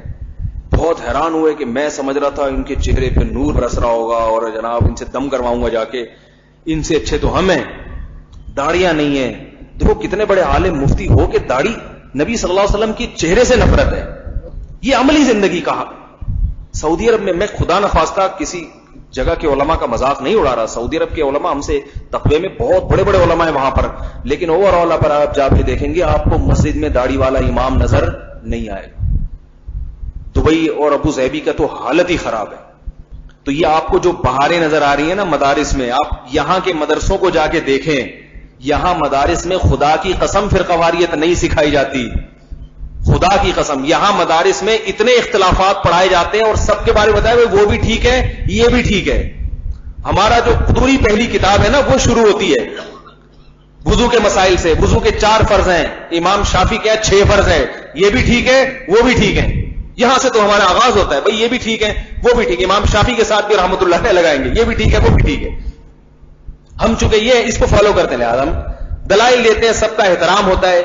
بہت حیران ہوئے کہ میں سمجھ رہا تھا ان کے چہرے پہ نور برس رہا ہوگا, اور جناب ان سے دم کرواؤں گا جا کے, ان سے اچھے تو ہم ہیں, داڑیاں نہیں ہیں. دیکھو کتنے بڑے عالم مفتی ہو کہ داڑھی, نبی صلی اللہ علیہ وسلم کی چہرے سے نفرت ہے. یہ عملی زندگی کا. سعودی عرب میں خدا نخواستہ کسی جگہ کے علماء کا مذاق نہیں اڑا رہا, سعودی عرب کے علماء ہم سے تقوی میں بہت بڑے بڑے علماء ہیں وہاں پر, لیکن اوور آل پر آپ جا کے دیکھیں گے آپ کو مسجد میں داڑھی والا امام نظر نہیں آئے گا. دبئی اور ابو ظہبی کا تو حالت ہی خراب ہے. تو یہ آپ کو جو بہاریں نظر آ رہی ہیں نا مدارس میں, آپ یہاں کے مدرسوں کو جا کے دیکھیں, یہاں مدارس میں خدا کی قسم فرقواریت نہیں سکھائی جاتی, خدا کی قسم. یہاں مدارس میں اتنے اختلافات پڑھائے جاتے ہیں, اور سب کے بارے میں بتایا وہ بھی ٹھیک ہے, یہ بھی ٹھیک ہے. ہمارا جو پوری پہلی کتاب ہے نا وہ شروع ہوتی ہے وضو کے مسائل سے. وضو کے 4 فرض ہیں, امام شافعی کے 6 فرض ہیں, یہ بھی ٹھیک ہے وہ بھی ٹھیک ہے. یہاں سے تو ہمارا آغاز ہوتا ہے, بھئی یہ بھی ٹھیک ہے وہ بھی ٹھیک ہے. امام شافعی کے ساتھ بھی رحمت اللہ علیہ لگائیں گے, یہ بھی ٹھیک ہے وہ بھی ٹھیک ہے. ہم چونکہ یہ اس کو فالو کرتے ہیں, لہٰذا ہم دلائل دیتے ہیں, سب کا احترام ہوتا ہے.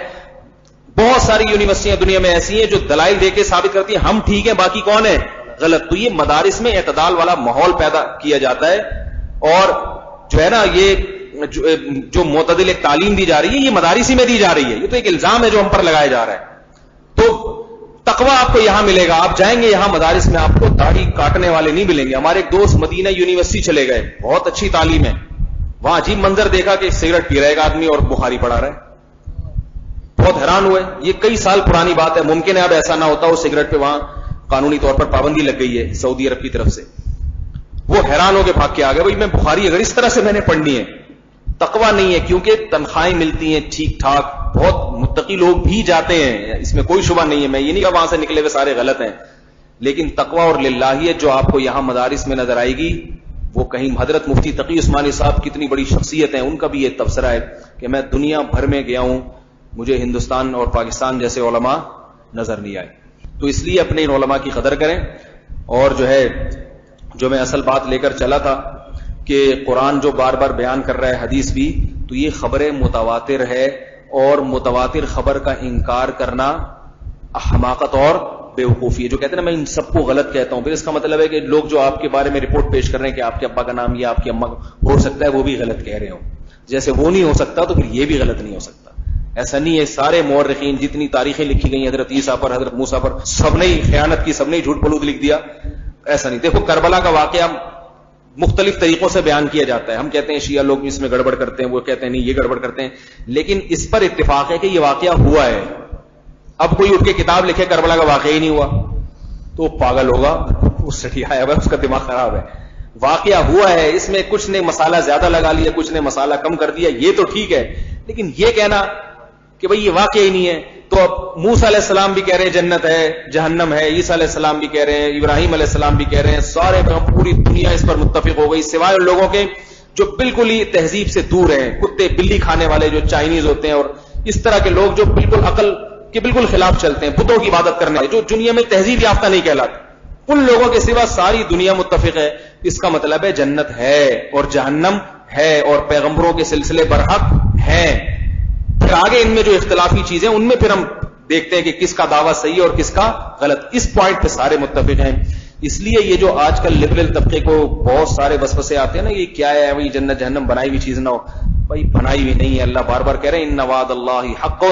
بہت ساری یونیورسٹیاں دنیا میں ایسی ہیں جو دلائل دے کے ثابت کرتی ہیں ہم ٹھیک ہیں باقی کون ہے, غلط. تو یہ مدارس میں اعتدال والا ماحول پیدا کیا جاتا ہے, اور جو ہے نا یہ جو معتدل ایک تعلیم دی جا رہی ہے یہ مدارس ہی میں دی جا رہی ہے. یہ تو ایک الزام ہے جو ہم پر لگایا جا رہا ہے. تو تقوی آپ کو یہاں ملے گا, آپ جائیں گے یہاں مدارس میں آپ کو داڑھی کاٹنے والے نہیں ملیں گے. ہمارے ایک دوست مدینہ یونیورسٹی چلے گئے, بہت اچھی تعلیم ہے, وہاں عجیب منظر دیکھا کہ سگریٹ پی رہا ہے ایک آدمی اور بخاری پڑھا رہا ہے. بہت حیران ہوئے, یہ کئی سال پرانی بات ہے, ممکن ہے اب ایسا نہ ہوتا. وہ سگریٹ پہ وہاں قانونی طور پر پابندی لگ گئی ہے سعودی عرب کی طرف سے. وہ حیران ہو کے بھاگ کے آ گئے, بھائی میں بخاری اگر اس طرح سے میں نے پڑھنی ہے. تقوی نہیں ہے, کیونکہ تنخواہیں ملتی ہیں ٹھیک ٹھاک, بہت متقی لوگ بھی جاتے ہیں, اس میں کوئی شبہ نہیں ہے. میں یہ نہیں کہا وہاں سے نکلے ہوئے سارے غلط ہیں, لیکن تقوی اور للہیت جو آپ کو یہاں مدارس میں نظر آئے گی وہ کہیں. حضرت مفتی تقی عثمانی صاحب کتنی بڑی شخصیت ہیں, ان کا بھی یہ تبصرہ ہے کہ میں دنیا بھر میں گیا ہوں, مجھے ہندوستان اور پاکستان جیسے علماء نظر نہیں آئے. تو اس لیے اپنے ان علماء کی قدر کریں. اور جو ہے جو میں اصل بات لے کر چلا تھا کہ قرآن جو بار بار بیان کر رہا ہے, حدیث بھی, تو یہ خبر متواتر ہے, اور متواتر خبر کا انکار کرنا حماقت اور بے وقوفی ہے. جو کہتے ہیں نا میں ان سب کو غلط کہتا ہوں, پھر اس کا مطلب ہے کہ لوگ جو آپ کے بارے میں رپورٹ پیش کر رہے ہیں کہ آپ کے ابا کا نام یا آپ کی اماں ہو سکتا ہے وہ بھی غلط کہہ رہے ہوں, جیسے وہ نہیں ہو سکتا تو پھر یہ بھی غلط نہیں ہو سکتا. ایسا نہیں ہے. سارے مورخین جتنی تاریخیں لکھی گئی حضرت عیسیٰ پر, حضرت موسیٰ پر, سب نے خیانت کی, سب نے جھوٹ بلوت لکھ دیا, ایسا نہیں. دیکھو کربلا کا واقعہ مختلف طریقوں سے بیان کیا جاتا ہے. ہم کہتے ہیں شیعہ لوگ اس میں گڑبڑ کرتے ہیں, وہ کہتے ہیں نہیں یہ گڑبڑ کرتے ہیں, لیکن اس پر اتفاق ہے کہ یہ واقعہ ہوا ہے. اب کوئی اٹھ کے کتاب لکھے کربلا کا واقعہ ہی نہیں ہوا تو پاگل ہوگا, اس سے آیا ہوا, اس کا دماغ خراب ہے. واقعہ ہوا ہے, اس میں کچھ نے مسالہ زیادہ لگا لیا, کچھ نے مسالہ کم کر دیا, یہ تو ٹھیک ہے, لیکن یہ کہنا کہ بھئی یہ واقعہ ہی نہیں ہے. تو اب موسیٰ علیہ السلام بھی کہہ رہے ہیں جنت ہے جہنم ہے, عیسیٰ علیہ السلام بھی کہہ رہے ہیں, ابراہیم علیہ السلام بھی کہہ رہے ہیں, سارے پوری دنیا اس پر متفق ہو گئی سوائے ان لوگوں کے جو بالکل ہی تہذیب سے دور ہیں, کتے بلی کھانے والے جو چائنیز ہوتے ہیں, اور اس طرح کے لوگ جو بالکل عقل کے بالکل خلاف چلتے ہیں, بتوں کی عبادت کرنے والے جو دنیا میں تہذیب یافتہ نہیں کہلاتے, ان لوگوں کے سوا ساری دنیا متفق ہے. اس کا مطلب ہے جنت ہے اور جہنم ہے اور پیغمبروں کے سلسلے برحق ہیں. پھر آگے ان میں جو اختلافی چیزیں ان میں پھر ہم دیکھتے ہیں کہ کس کا دعویٰ صحیح ہے اور کس کا غلط. اس پوائنٹ پہ سارے متفق ہیں. اس لیے یہ جو آج کل لبرل طبقے کو بہت سارے وسوسے آتے ہیں نا, یہ کیا ہے وہی جنت جہنم بنائی ہوئی چیز نہ ہو, بھائی بنائی ہوئی نہیں ہے. اللہ بار بار کہہ رہے ہیں ان وعد اللہ حق,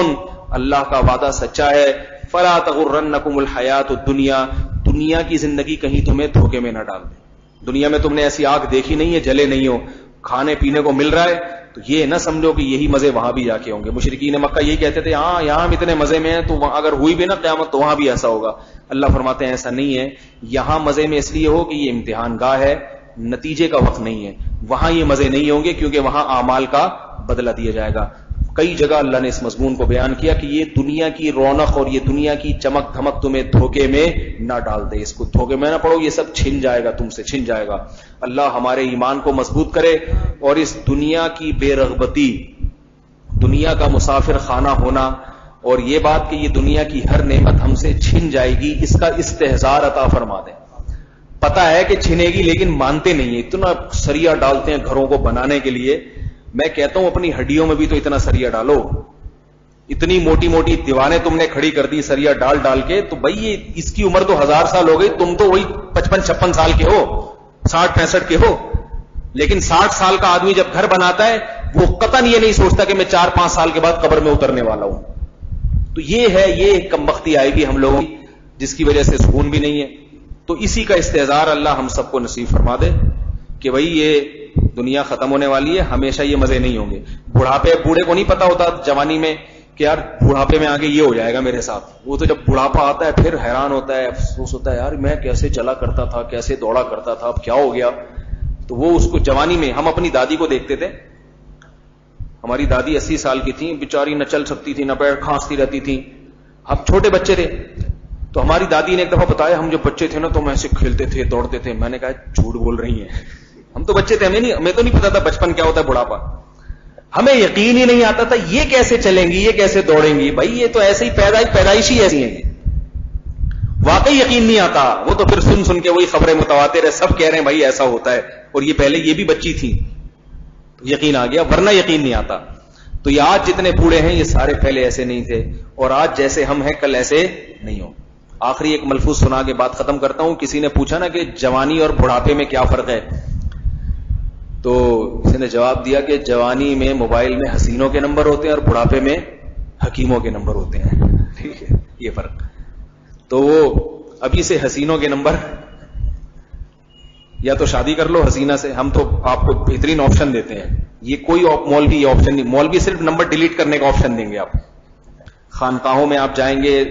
اللہ کا وعدہ سچا ہے. فلا تغرنکم الحیات الدنیا, دنیا کی زندگی کہیں تمہیں دھوکے میں نہ ڈال دے. دنیا میں تم نے ایسی آگ دیکھی نہیں ہے, جلے نہیں ہو, کھانے پینے کو مل رہا ہے, تو یہ نہ سمجھو کہ یہی مزے وہاں بھی جا کے ہوں گے. مشرکین مکہ یہی کہتے تھے ہاں یہاں ہم اتنے مزے میں ہیں, تو وہاں اگر ہوئی بھی نا قیامت تو وہاں بھی ایسا ہوگا. اللہ فرماتے ہیں ایسا نہیں ہے, یہاں مزے میں اس لیے ہو کہ یہ امتحان گاہ ہے, نتیجے کا وقت نہیں ہے. وہاں یہ مزے نہیں ہوں گے کیونکہ وہاں اعمال کا بدلہ دیا جائے گا. کئی جگہ اللہ نے اس مضمون کو بیان کیا کہ یہ دنیا کی رونق اور یہ دنیا کی چمک دھمک تمہیں دھوکے میں نہ ڈال دے, اس کو دھوکے میں نہ پڑو, یہ سب چھن جائے گا, تم سے چھن جائے گا. اللہ ہمارے ایمان کو مضبوط کرے, اور اس دنیا کی بے رغبتی, دنیا کا مسافر خانہ ہونا, اور یہ بات کہ یہ دنیا کی ہر نعمت ہم سے چھن جائے گی, اس کا استحضار عطا فرما دیں. پتا ہے کہ چھنے گی لیکن مانتے نہیں ہیں, اتنا سریا ڈالتے ہیں گھروں کو بنانے کے لیے. میں کہتا ہوں اپنی ہڈیوں میں بھی تو اتنا سریا ڈالو, اتنی موٹی موٹی دیوانیں تم نے کھڑی کر دی سریا ڈال ڈال کے, تو بھائی یہ اس کی عمر تو 1000 سال ہو گئی, تم تو وہی 55-56 سال کے ہو, 60-65 کے ہو. لیکن 60 سال کا آدمی جب گھر بناتا ہے وہ قطعاً یہ نہیں سوچتا کہ میں 4-5 سال کے بعد قبر میں اترنے والا ہوں. تو یہ ہے, یہ کمبختی آئے گی ہم لوگوں کی جس کی وجہ سے سکون بھی نہیں ہے. تو اسی کا استحضار اللہ ہم سب کو نصیب فرما دے کہ بھئی یہ دنیا ختم ہونے والی ہے, ہمیشہ یہ مزے نہیں ہوں گے. بوڑھے کو نہیں پتا ہوتا جوانی میں کہ یار بڑھاپے میں آگے یہ ہو جائے گا میرے ساتھ. وہ تو جب بڑھاپا آتا ہے پھر حیران ہوتا ہے, افسوس ہوتا ہے یار میں کیسے چلا کرتا تھا, کیسے دوڑا کرتا تھا, اب کیا ہو گیا. تو وہ اس کو جوانی میں, ہم اپنی دادی کو دیکھتے تھے, ہماری دادی 80 سال کی تھی, بیچاری نہ چل سکتی تھی, نہ پیڑ کھانستی رہتی تھی. ہم چھوٹے بچے تھے, تو ہماری دادی نے ایک دفعہ بتایا ہم جو بچے تھے نا تو ہم ایسے کھیلتے تھے, دوڑتے تھے. میں نے کہا جھوٹ بول رہی ہیں, ہم تو بچے تھے, ہمیں تو نہیں پتا تھا بچپن کیا ہوتا ہے, بڑھاپا. ہمیں یقین ہی نہیں آتا تھا یہ کیسے چلیں گی, یہ کیسے دوڑیں گی. بھائی یہ تو ایسے ہی پیدائشی ایسی ہیں, واقعی یقین نہیں آتا. وہ تو پھر سن سن کے وہی خبریں متواتر ہے, سب کہہ رہے ہیں بھائی ایسا ہوتا ہے, اور یہ پہلے یہ بھی بچی تھی, یقین آ گیا, ورنہ یقین نہیں آتا. تو یہ آج جتنے بوڑھے ہیں یہ سارے پہلے ایسے نہیں تھے, اور آج جیسے ہم ہیں کل ایسے نہیں ہو. آخری ایک ملفوظ سنا کے بات ختم کرتا ہوں. کسی نے پوچھا نا کہ جوانی اور بڑھاپے میں کیا فرق ہے, تو کسی نے جواب دیا کہ جوانی میں موبائل میں حسینوں کے نمبر ہوتے ہیں اور بڑھاپے میں حکیموں کے نمبر ہوتے ہیں. ٹھیک ہے, یہ فرق. تو وہ ابھی سے حسینوں کے نمبر, یا تو شادی کر لو حسینہ سے, ہم تو آپ کو بہترین آپشن دیتے ہیں. یہ کوئی مولوی یہ آپشن نہیں, مولوی صرف نمبر ڈیلیٹ کرنے کا آپشن دیں گے. آپ خانقاہوں میں آپ جائیں گے,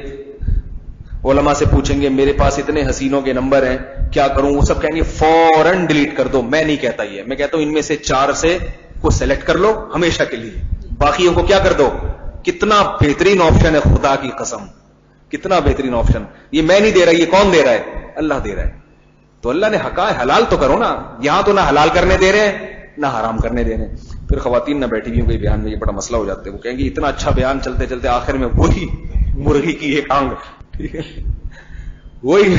علماء سے پوچھیں گے میرے پاس اتنے حسینوں کے نمبر ہیں کیا کروں, وہ سب کہیں گے فوراً ڈیلیٹ کر دو. میں نہیں کہتا یہ, میں کہتا ہوں ان میں سے 4 سے کو سلیکٹ کر لو ہمیشہ کے لیے, باقیوں کو کیا کر دو. کتنا بہترین آپشن ہے, خدا کی قسم کتنا بہترین آپشن. یہ میں نہیں دے رہا, یہ کون دے رہا ہے, اللہ دے رہا ہے. تو اللہ نے حقا ہے, حلال تو کرو نا. یہاں تو نہ حلال کرنے دے رہے ہیں نہ حرام کرنے دے رہے ہیں. پھر خواتین نہ بیٹھی ہوئی بیان میں, یہ بڑا مسئلہ ہو جاتا ہے. وہ کہیں گے اتنا اچھا بیان چلتے چلتے آخر میں وہی مرغی کی ایک آنگ, ٹھیک ہے, وہی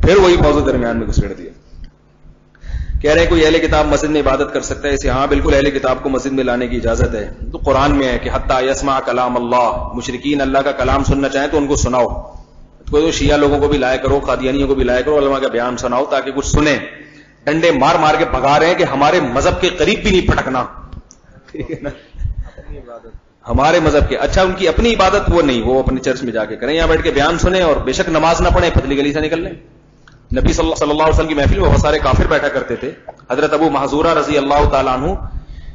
پھر وہی موضوع درمیان میں گھسیڑ دیا. کہہ رہے ہیں کوئی اہل کتاب مسجد میں عبادت کر سکتا ہے اسے؟ ہاں بالکل, اہل کتاب کو مسجد میں لانے کی اجازت ہے. تو قرآن میں ہے کہ حتی یسمع کلام اللہ, مشرکین اللہ کا کلام سننا چاہیں تو ان کو سناؤ. تو شیعہ لوگوں کو بھی لایا کرو, قادیانیوں کو بھی لایا کرو, علماء کا بیان سناؤ تاکہ کچھ سنیں. ڈنڈے مار مار کے بھگا رہے ہیں کہ ہمارے مذہب کے قریب بھی نہیں پھٹکنا, ٹھیک ہے نا, ہمارے مذہب کے. اچھا ان کی اپنی عبادت وہ نہیں, وہ اپنے چرچ میں جا کے کریں, یہاں بیٹھ کے بیان سنیں اور بے شک نماز نہ پڑھیں, پتلی گلی سے نکل لیں. نبی صلی اللہ علیہ وسلم کی محفل میں بہت سارے کافر بیٹھا کرتے تھے. حضرت ابو محذورہ رضی اللہ تعالیٰ عنہ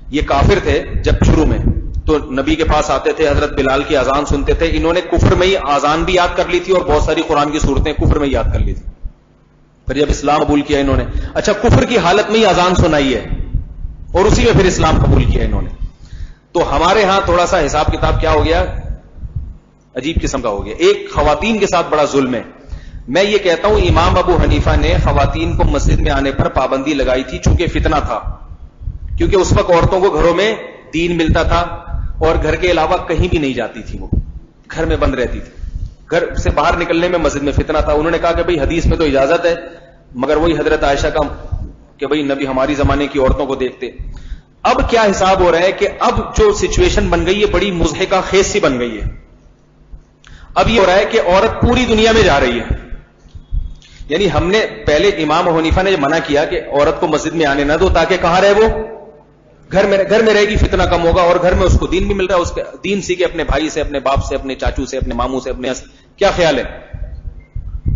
یہ کافر تھے جب شروع میں, تو نبی کے پاس آتے تھے, حضرت بلال کی اذان سنتے تھے. انہوں نے کفر میں ہی اذان بھی یاد کر لی تھی اور بہت ساری قرآن کی صورتیں کفر میں یاد کر لی تھی. پھر جب اسلام قبول کیا انہوں نے, اچھا کفر کی حالت میں ہی اذان سنائی ہے اور اسی میں پھر اسلام قبول کیا انہوں نے. تو ہمارے ہاں تھوڑا سا حساب کتاب کیا ہو گیا, عجیب قسم کا ہو گیا. ایک خواتین کے ساتھ بڑا ظلم ہے. میں یہ کہتا ہوں امام ابو حنیفہ نے خواتین کو مسجد میں آنے پر پابندی لگائی تھی چونکہ فتنہ تھا, کیونکہ اس وقت عورتوں کو گھروں میں دین ملتا تھا اور گھر کے علاوہ کہیں بھی نہیں جاتی تھی, وہ گھر میں بند رہتی تھی. گھر سے باہر نکلنے میں مسجد میں فتنہ تھا. انہوں نے کہا کہ بھئی حدیث میں تو اجازت ہے, مگر وہی حضرت عائشہ کا کہ بھئی نبی ہماری زمانے کی عورتوں کو دیکھتے. اب کیا حساب ہو رہا ہے کہ اب جو سچویشن بن گئی ہے بڑی مضحکہ خیز سی بن گئی ہے. اب یہ ہو رہا ہے کہ عورت پوری دنیا میں جا رہی ہے. یعنی ہم نے پہلے امام حنیفہ نے منع کیا کہ عورت کو مسجد میں آنے نہ دو, تاکہ کہاں رہے وہ, گھر میں رہے گی, فتنہ کم ہوگا اور گھر میں اس کو دین بھی مل رہا ہے. اس کے دین سیکھے اپنے بھائی سے, اپنے باپ سے, اپنے چاچو سے, اپنے ماموں سے, اپنے کیا خیال ہے.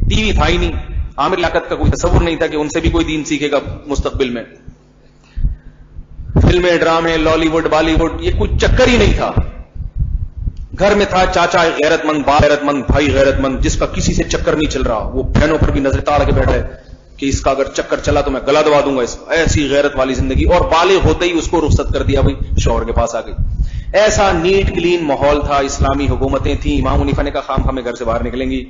ٹی وی تھا ہی نہیں, عامر لیاقت کا کوئی تصور نہیں تھا کہ ان سے بھی کوئی دین سیکھے گا مستقبل میں. فلمیں, ڈرامے, لالی ووڈ, بالی ووڈ, یہ کوئی چکر ہی نہیں تھا. گھر میں تھا چاچا غیرت مند, باپ غیرت مند, بھائی غیرت مند, جس کا کسی سے چکر نہیں چل رہا. وہ بہنوں پر بھی نظر تاڑ کے بیٹھا ہے کہ اس کا اگر چکر چلا تو میں گلا دبا دوں گا. ایسی غیرت والی زندگی. اور بالغ ہوتے ہی اس کو رخصت کر دیا, بھائی شوہر کے پاس آ گئی. ایسا نیٹ کلین ماحول تھا, اسلامی حکومتیں تھیں. امام حنیفہ نے کہا خام خامے گھر سے باہر نکلیں گی,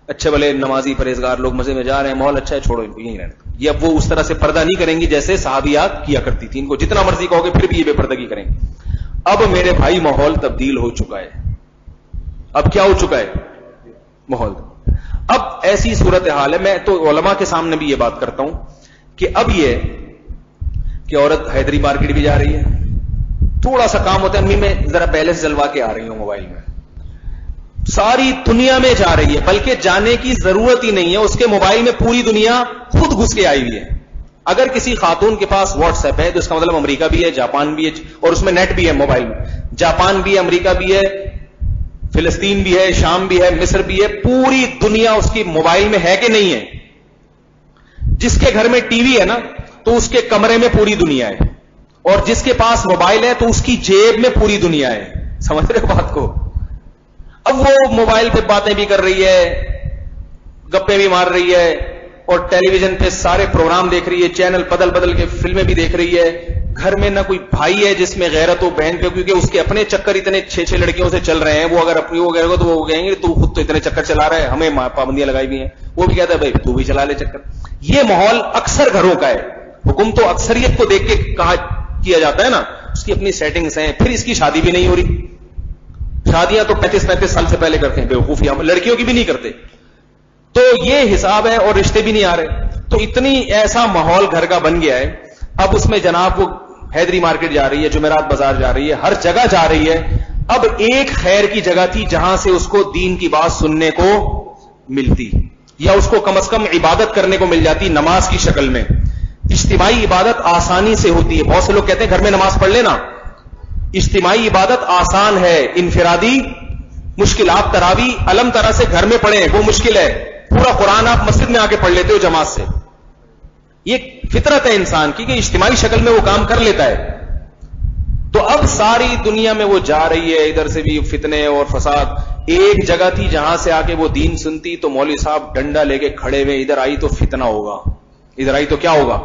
اچھے بھلے نمازی پرہیزگار لوگ مزے میں جا رہے ہیں, ماحول اچھا ہے, چھوڑو ان کو یہیں رہنے. یہ اب وہ اس طرح سے پردہ نہیں کریں گی جیسے صحابیات کیا کرتی تھی. ان کو جتنا مرضی کہو گے پھر بھی یہ بے پردگی کریں گے. اب میرے بھائی ماحول تبدیل ہو چکا ہے. اب کیا ہو چکا ہے ماحول, اب ایسی صورتحال ہے. میں تو علماء کے سامنے بھی یہ بات کرتا ہوں کہ اب یہ کہ عورت حیدری مارکیٹ بھی جا رہی ہے, تھوڑا سا کام ہوتا ہے, امی میں ذرا بیلنس جلوا کے آ رہی ہوں موبائل میں, ساری دنیا میں جا رہی ہے, بلکہ جانے کی ضرورت ہی نہیں ہے. اس کے موبائل میں پوری دنیا خود گھس کے آئی ہوئی ہے. اگر کسی خاتون کے پاس واٹس ایپ ہے تو اس کا مطلب امریکہ بھی ہے, جاپان بھی ہے, اور اس میں نیٹ بھی ہے موبائل میں. جاپان بھی ہے, امریکہ بھی ہے, فلسطین بھی ہے, شام بھی ہے, مصر بھی ہے. پوری دنیا اس کی موبائل میں ہے کہ نہیں ہے. جس کے گھر میں ٹی وی ہے نا تو اس کے کمرے میں پوری دنیا ہے, اور جس کے پاس موبائل ہے تو اس کی جیب میں پوری دنیا ہے. سمجھ رہے بات کو. اب وہ موبائل پہ باتیں بھی کر رہی ہے, گپیں بھی مار رہی ہے, اور ٹیلی ویژن پہ سارے پروگرام دیکھ رہی ہے, چینل بدل بدل کے فلمیں بھی دیکھ رہی ہے. گھر میں نہ کوئی بھائی ہے جس میں غیرت ہو بہن پہ, کیونکہ اس کے اپنے چکر اتنے 6 لڑکیوں سے چل رہے ہیں. وہ اگر اپنی وہ کہے گا تو وہ کہیں گے تو خود تو اتنے چکر چلا رہا ہے, ہمیں پابندیاں لگائی ہوئی ہیں. وہ بھی کہتا ہے بھائی تو بھی چلا لے چکر. یہ ماحول اکثر گھروں کا ہے. حکم تو اکثریت کو دیکھ کے کہا کیا جاتا ہے نا, اس کی اپنی سیٹنگز ہیں. پھر اس کی شادی بھی نہیں ہو رہی. شادیاں تو 35 سال سے پہلے کرتے ہیں بیوقوفیاں, لڑکیوں کی بھی نہیں کرتے. تو یہ حساب ہے, اور رشتے بھی نہیں آ رہے. تو اتنی ایسا ماحول گھر کا بن گیا ہے. اب اس میں جناب وہ حیدری مارکیٹ جا رہی ہے, جمعرات بازار جا رہی ہے, ہر جگہ جا رہی ہے. اب ایک خیر کی جگہ تھی جہاں سے اس کو دین کی بات سننے کو ملتی, یا اس کو کم از کم عبادت کرنے کو مل جاتی نماز کی شکل میں. اجتماعی عبادت آسانی سے ہوتی ہے. بہت سے لوگ کہتے ہیں گھر میں نماز پڑھ لینا. اجتماعی عبادت آسان ہے, انفرادی مشکل. آپ تراوی علم طرح سے گھر میں پڑھیں وہ مشکل ہے. پورا قرآن آپ مسجد میں آ کے پڑھ لیتے ہو جماعت سے. یہ فطرت ہے انسان کی کہ اجتماعی شکل میں وہ کام کر لیتا ہے. تو اب ساری دنیا میں وہ جا رہی ہے, ادھر سے بھی فتنے اور فساد. ایک جگہ تھی جہاں سے آ کے وہ دین سنتی, تو مولوی صاحب ڈنڈا لے کے کھڑے ہوئے, ادھر آئی تو فتنہ ہوگا, ادھر آئی تو کیا ہوگا,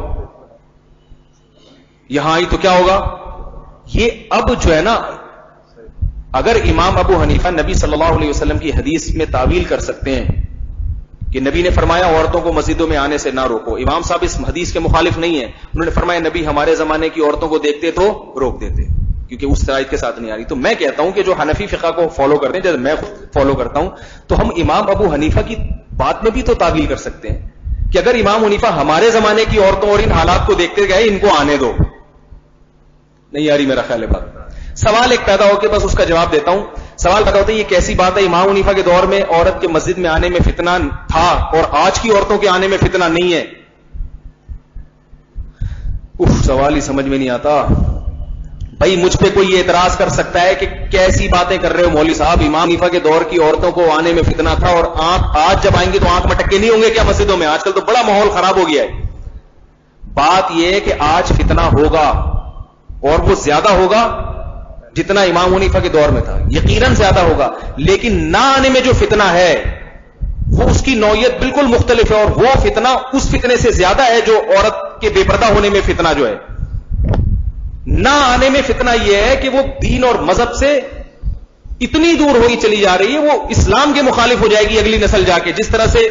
یہاں آئی تو کیا ہوگا. یہ اب جو ہے نا, اگر امام ابو حنیفہ نبی صلی اللہ علیہ وسلم کی حدیث میں تعویل کر سکتے ہیں کہ نبی نے فرمایا عورتوں کو مسجدوں میں آنے سے نہ روکو, امام صاحب اس حدیث کے مخالف نہیں ہیں, انہوں نے فرمایا نبی ہمارے زمانے کی عورتوں کو دیکھتے تو روک دیتے, کیونکہ اس شرائط کے ساتھ نہیں آ رہی. تو میں کہتا ہوں کہ جو حنفی فقہ کو فالو کرتے ہیں, جیسے میں فالو کرتا ہوں, تو ہم امام ابو حنیفہ کی بات میں بھی تو تعویل کر سکتے ہیں کہ اگر امام حنیفہ ہمارے زمانے کی عورتوں اور ان حالات کو دیکھتے گئے, ان کو آنے دو. نہیں آ رہی میرا خیال ہے بات. سوال ایک پیدا ہو کے بس اس کا جواب دیتا ہوں. سوال پیدا ہوتا ہے یہ کیسی بات ہے, امام حنیفہ کے دور میں عورت کے مسجد میں آنے میں فتنہ تھا اور آج کی عورتوں کے آنے میں فتنہ نہیں ہے. سوال ہی سمجھ میں نہیں آتا. بھائی مجھ پہ کوئی یہ اعتراض کر سکتا ہے کہ کیسی باتیں کر رہے ہو مولوی صاحب, امام حنیفہ کے دور کی عورتوں کو آنے میں فتنہ تھا اور آج جب آئیں گے تو آنکھ مٹکے نہیں ہوں گے کیا مسجدوں میں؟ آج کل تو بڑا ماحول خراب ہو گیا ہے. بات یہ ہے کہ آج فتنہ ہوگا اور وہ زیادہ ہوگا جتنا امام حنیفہ کے دور میں تھا, یقیناً زیادہ ہوگا. لیکن نہ آنے میں جو فتنہ ہے وہ اس کی نوعیت بالکل مختلف ہے, اور وہ فتنہ اس فتنے سے زیادہ ہے جو عورت کے بے پردہ ہونے میں فتنہ جو ہے. نہ آنے میں فتنہ یہ ہے کہ وہ دین اور مذہب سے اتنی دور ہوئی چلی جا رہی ہے, وہ اسلام کے مخالف ہو جائے گی اگلی نسل جا کے. جس طرح سے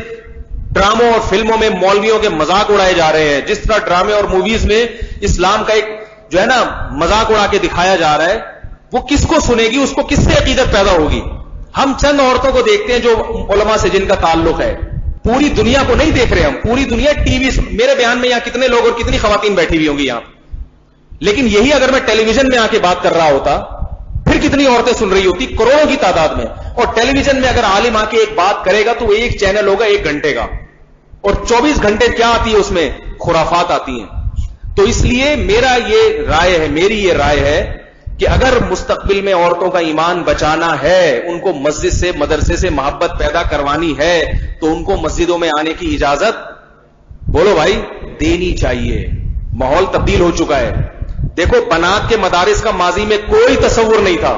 ڈراموں اور فلموں میں مولویوں کے مذاق اڑائے جا رہے ہیں, جس طرح ڈرامے اور موویز میں اسلام کا ایک جو ہے نا مذاق اڑا کے دکھایا جا رہا ہے, وہ کس کو سنے گی, اس کو کس سے عقیدت پیدا ہوگی. ہم چند عورتوں کو دیکھتے ہیں جو علماء سے جن کا تعلق ہے, پوری دنیا کو نہیں دیکھ رہے ہم. پوری دنیا ٹی وی, میرے بیان میں یہاں کتنے لوگ اور کتنی خواتین بیٹھی ہوئی ہوں گی یہاں, لیکن یہی اگر میں ٹیلی ویژن میں آ کے بات کر رہا ہوتا پھر کتنی عورتیں سن رہی ہوتی, کروڑوں کی تعداد میں. اور ٹیلی ویژن میں اگر عالم آ کے ایک بات کرے گا تو وہ ایک چینل ہوگا 1 گھنٹے کا, اور 24 گھنٹے کیا آتی ہے اس میں, خرافات آتی ہیں. تو اس لیے میری یہ رائے ہے کہ اگر مستقبل میں عورتوں کا ایمان بچانا ہے, ان کو مسجد سے مدرسے سے محبت پیدا کروانی ہے, تو ان کو مسجدوں میں آنے کی اجازت بولو بھائی دینی چاہیے. ماحول تبدیل ہو چکا ہے. دیکھو بنات کے مدارس کا ماضی میں کوئی تصور نہیں تھا,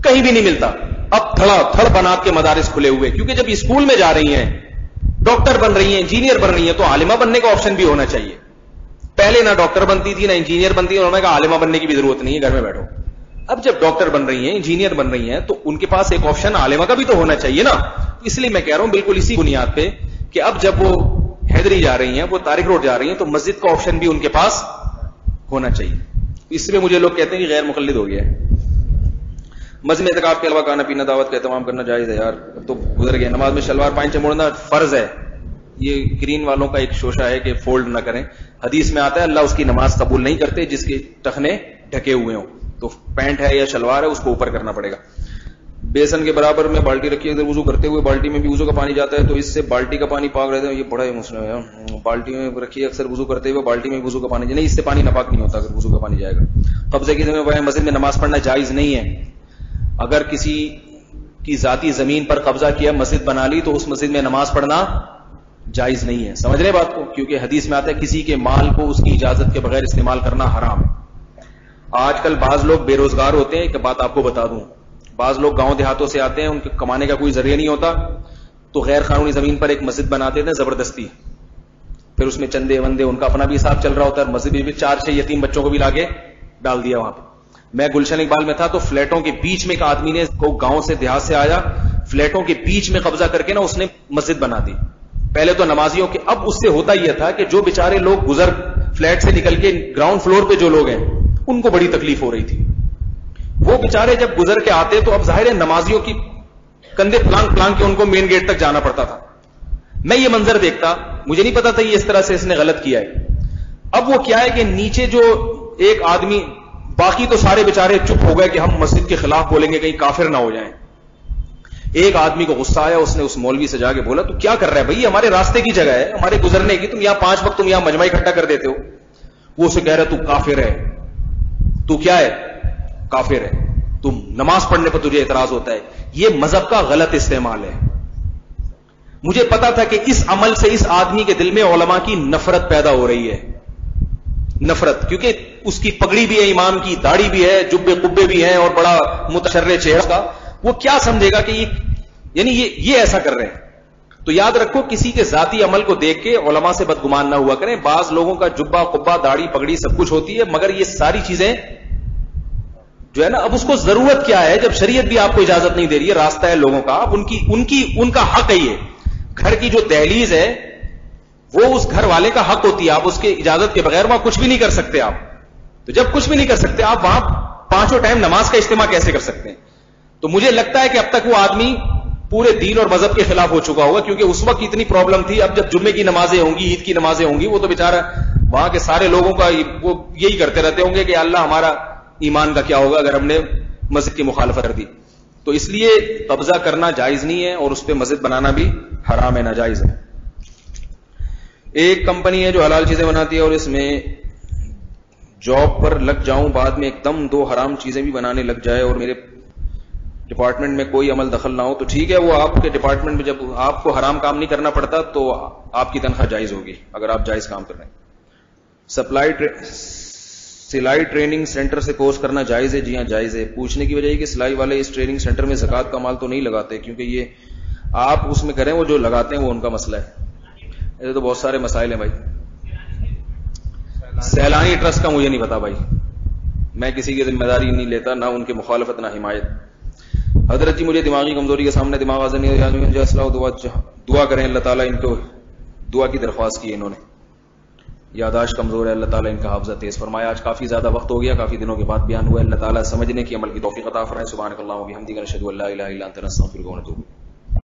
کہیں بھی نہیں ملتا. اب تھڑا تھڑ بنات کے مدارس کھلے ہوئے, کیونکہ جب اسکول میں جا رہی ہیں, ڈاکٹر بن رہی ہیں, انجینئر بن رہی ہیں, تو عالمہ بننے کا آپشن بھی ہونا چاہیے. پہلے نہ ڈاکٹر بنتی تھی نہ انجینئر بنتی, انہوں نے کہا عالمہ بننے کی بھی ضرورت نہیں ہے, گھر میں بیٹھو. اب جب ڈاکٹر بن رہی ہیں, انجینئر بن رہی ہیں, تو ان کے پاس ایک آپشن عالمہ کا بھی تو ہونا چاہیے نا. اس لیے میں کہہ رہا ہوں بالکل اسی بنیاد پہ کہ اب جب وہ حیدری جا رہی ہیں, وہ طارق روڈ جا رہی ہیں, تو مسجد کا آپشن بھی ان کے پاس ہونا چاہیے. اس میں مجھے لوگ کہتے ہیں کہ غیر مقلد ہو گیا ہے. مسجد میں اعتکاف کے علاوہ کھانا پینا دعوت کا اہتمام کرنا جائز ہے. یار اب تو گزر گیا. نماز میں شلوار پائنچے موڑنا فرض ہے. یہ گرین والوں کا ایک شوشہ ہے کہ فولڈ نہ کریں. حدیث میں آتا ہے اللہ اس کی نماز قبول نہیں کرتے جس کے ٹخنے ڈھکے ہوئے ہوں. تو پینٹ ہے یا شلوار ہے اس کو اوپر کرنا پڑے گا. بیسن کے برابر میں بالٹی رکھی ہے, اگر وضو کرتے ہوئے بالٹی میں بھی وضو کا پانی جاتا ہے تو اس سے بالٹی کا پانی پاک رہتا ہے. یہ بڑا ہی مسئلہ ہے. بالٹی میں رکھی ہے اکثر وضو کرتے ہوئے, بالٹی میں وضو کا پانی نہیں, اس سے پانی ناپاک نہیں ہوتا اگر وضو کا پانی جائے گا. قبضے کی زمین مسجد میں نماز پڑھنا جائز نہیں ہے. اگر کسی کی ذاتی زمین پر قبضہ کیا, مسجد بنا لی, تو اس مسجد میں نماز پڑھنا جائز نہیں ہے. سمجھ رہے بات کو, کیونکہ حدیث میں آتا ہے کسی کے مال کو اس کی اجازت کے بغیر استعمال کرنا حرام ہے. آج کل بعض لوگ بے روزگار ہوتے ہیں, ایک بات آپ کو بتا دوں, بعض لوگ گاؤں دیہاتوں سے آتے ہیں, ان کے کمانے کا کوئی ذریعہ نہیں ہوتا, تو غیر قانونی زمین پر ایک مسجد بناتے تھے زبردستی. پھر اس میں چندے وندے ان کا اپنا بھی حساب چل رہا ہوتا ہے. مسجد میں 4-6 یتیم بچوں کو بھی لاگے ڈال دیا وہاں پہ. میں گلشن اقبال میں تھا, تو فلیٹوں کے بیچ میں ایک آدمی نے, کو گاؤں سے دیہات سے آیا, فلیٹوں کے بیچ میں قبضہ کر کے نا اس نے مسجد بنا دی. پہلے تو نمازیوں کے, اب اس سے ہوتا یہ تھا کہ جو بیچارے لوگ گزر فلیٹ سے نکل کے گراؤنڈ فلور پہ جو لوگ ہیں ان کو بڑی تکلیف ہو رہی تھی. وہ بیچارے جب گزر کے آتے تو اب ظاہر ہے نمازیوں کی کندھے پلانگ پلانگ کے ان کو مین گیٹ تک جانا پڑتا تھا. میں یہ منظر دیکھتا, مجھے نہیں پتا تھا یہ اس طرح سے اس نے غلط کیا ہے. اب وہ کیا ہے کہ نیچے جو ایک آدمی, باقی تو سارے بیچارے چپ ہو گئے کہ ہم مسجد کے خلاف بولیں گے کہیں کافر نہ ہو جائیں. ایک آدمی کو غصہ آیا, اس نے اس مولوی سے جا کے بولا تو کیا کر رہا ہے بھائی, ہمارے راستے کی جگہ ہے, ہمارے گزرنے کی, تم یہاں 5 وقت تم یہاں مجمع اکٹھا کر دیتے ہو. وہ اسے کہہ رہا تو کافر ہے, تو کیا ہے, کافر ہے, تم نماز پڑھنے پر تجھے اعتراض ہوتا ہے. یہ مذہب کا غلط استعمال ہے. مجھے پتا تھا کہ اس عمل سے اس آدمی کے دل میں علماء کی نفرت پیدا ہو رہی ہے, نفرت, کیونکہ اس کی پگڑی بھی ہے, امام کی داڑھی بھی ہے, جبے قبے بھی ہیں, اور بڑا متشرع چہرہ کا. وہ کیا سمجھے گا کہ یہ ایسا کر رہے ہیں. تو یاد رکھو, کسی کے ذاتی عمل کو دیکھ کے علماء سے بدگمان نہ ہوا کریں. بعض لوگوں کا جبہ قبہ داڑھی پگڑی سب کچھ ہوتی ہے, مگر یہ ساری چیزیں جو ہے نا, اب اس کو ضرورت کیا ہے جب شریعت بھی آپ کو اجازت نہیں دے رہی ہے, راستہ ہے لوگوں کا, اب ان کا حق ہے. یہ گھر کی جو دہلیز ہے وہ اس گھر والے کا حق ہوتی ہے, آپ اس کے اجازت کے بغیر وہاں کچھ بھی نہیں کر سکتے. آپ تو جب کچھ بھی نہیں کر سکتے, آپ وہاں 5 ٹائم نماز کا اجتماع کیسے کر سکتے ہیں؟ تو مجھے لگتا ہے کہ اب تک وہ آدمی پورے دین اور مذہب کے خلاف ہو چکا ہوگا, کیونکہ اس وقت اتنی پرابلم تھی. اب جب جمعے کی نمازیں ہوں گی, عید کی نمازیں ہوں گی, وہ تو بیچارہ وہاں کے سارے لوگوں کا وہ یہی کرتے رہتے ہوں گے کہ اللہ ہمارا ایمان کا کیا ہوگا اگر ہم نے مسجد کی مخالفت کر دی. تو اس لیے قبضہ کرنا جائز نہیں ہے, اور اس پہ مسجد بنانا بھی حرام ہے, ناجائز ہے. ایک کمپنی ہے جو حلال چیزیں بناتی ہے, اور اس میں جاب پر لگ جاؤں, بعد میں ایک دم 2 حرام چیزیں بھی بنانے لگ جائے, اور میرے ڈپارٹمنٹ میں کوئی عمل دخل نہ ہو, تو ٹھیک ہے, وہ آپ کے ڈپارٹمنٹ میں جب آپ کو حرام کام نہیں کرنا پڑتا تو آپ کی تنخواہ جائز ہوگی اگر آپ جائز کام کر رہے ہیں. سلائی ٹریننگ سینٹر سے کورس کرنا جائز ہے؟ جی ہاں جائز ہے. پوچھنے کی وجہ یہ کہ سلائی والے اس ٹریننگ سینٹر میں زکوٰۃ کا مال تو نہیں لگاتے, کیونکہ یہ آپ اس میں کریں, وہ جو لگاتے ہیں وہ ان کا مسئلہ ہے. ایسے تو بہت سارے مسائل ہیں بھائی. سیلانی ٹرسٹ کا مجھے نہیں پتا بھائی, میں کسی کی ذمہ داری نہیں لیتا, نہ ان کی مخالفت نہ حمایت. حضرت جی مجھے دماغی کمزوری کے سامنے دماغ حاضر نہیں ہو, دعا کریں. اللہ تعالیٰ ان کو دعا کی درخواست کی, انہوں نے یاداشت کمزور ہے, اللہ تعالیٰ ان کا حافظہ تیز فرمایا. آج کافی زیادہ وقت ہو گیا, کافی دنوں کے بعد بیان ہوا ہے. اللہ تعالیٰ سمجھنے کی عمل کی توفیق عطا فرمائے. سبحانک اللہم و بحمدک, نشہد ان لا الہ الا انت, نستغفرک و نتوب الیک.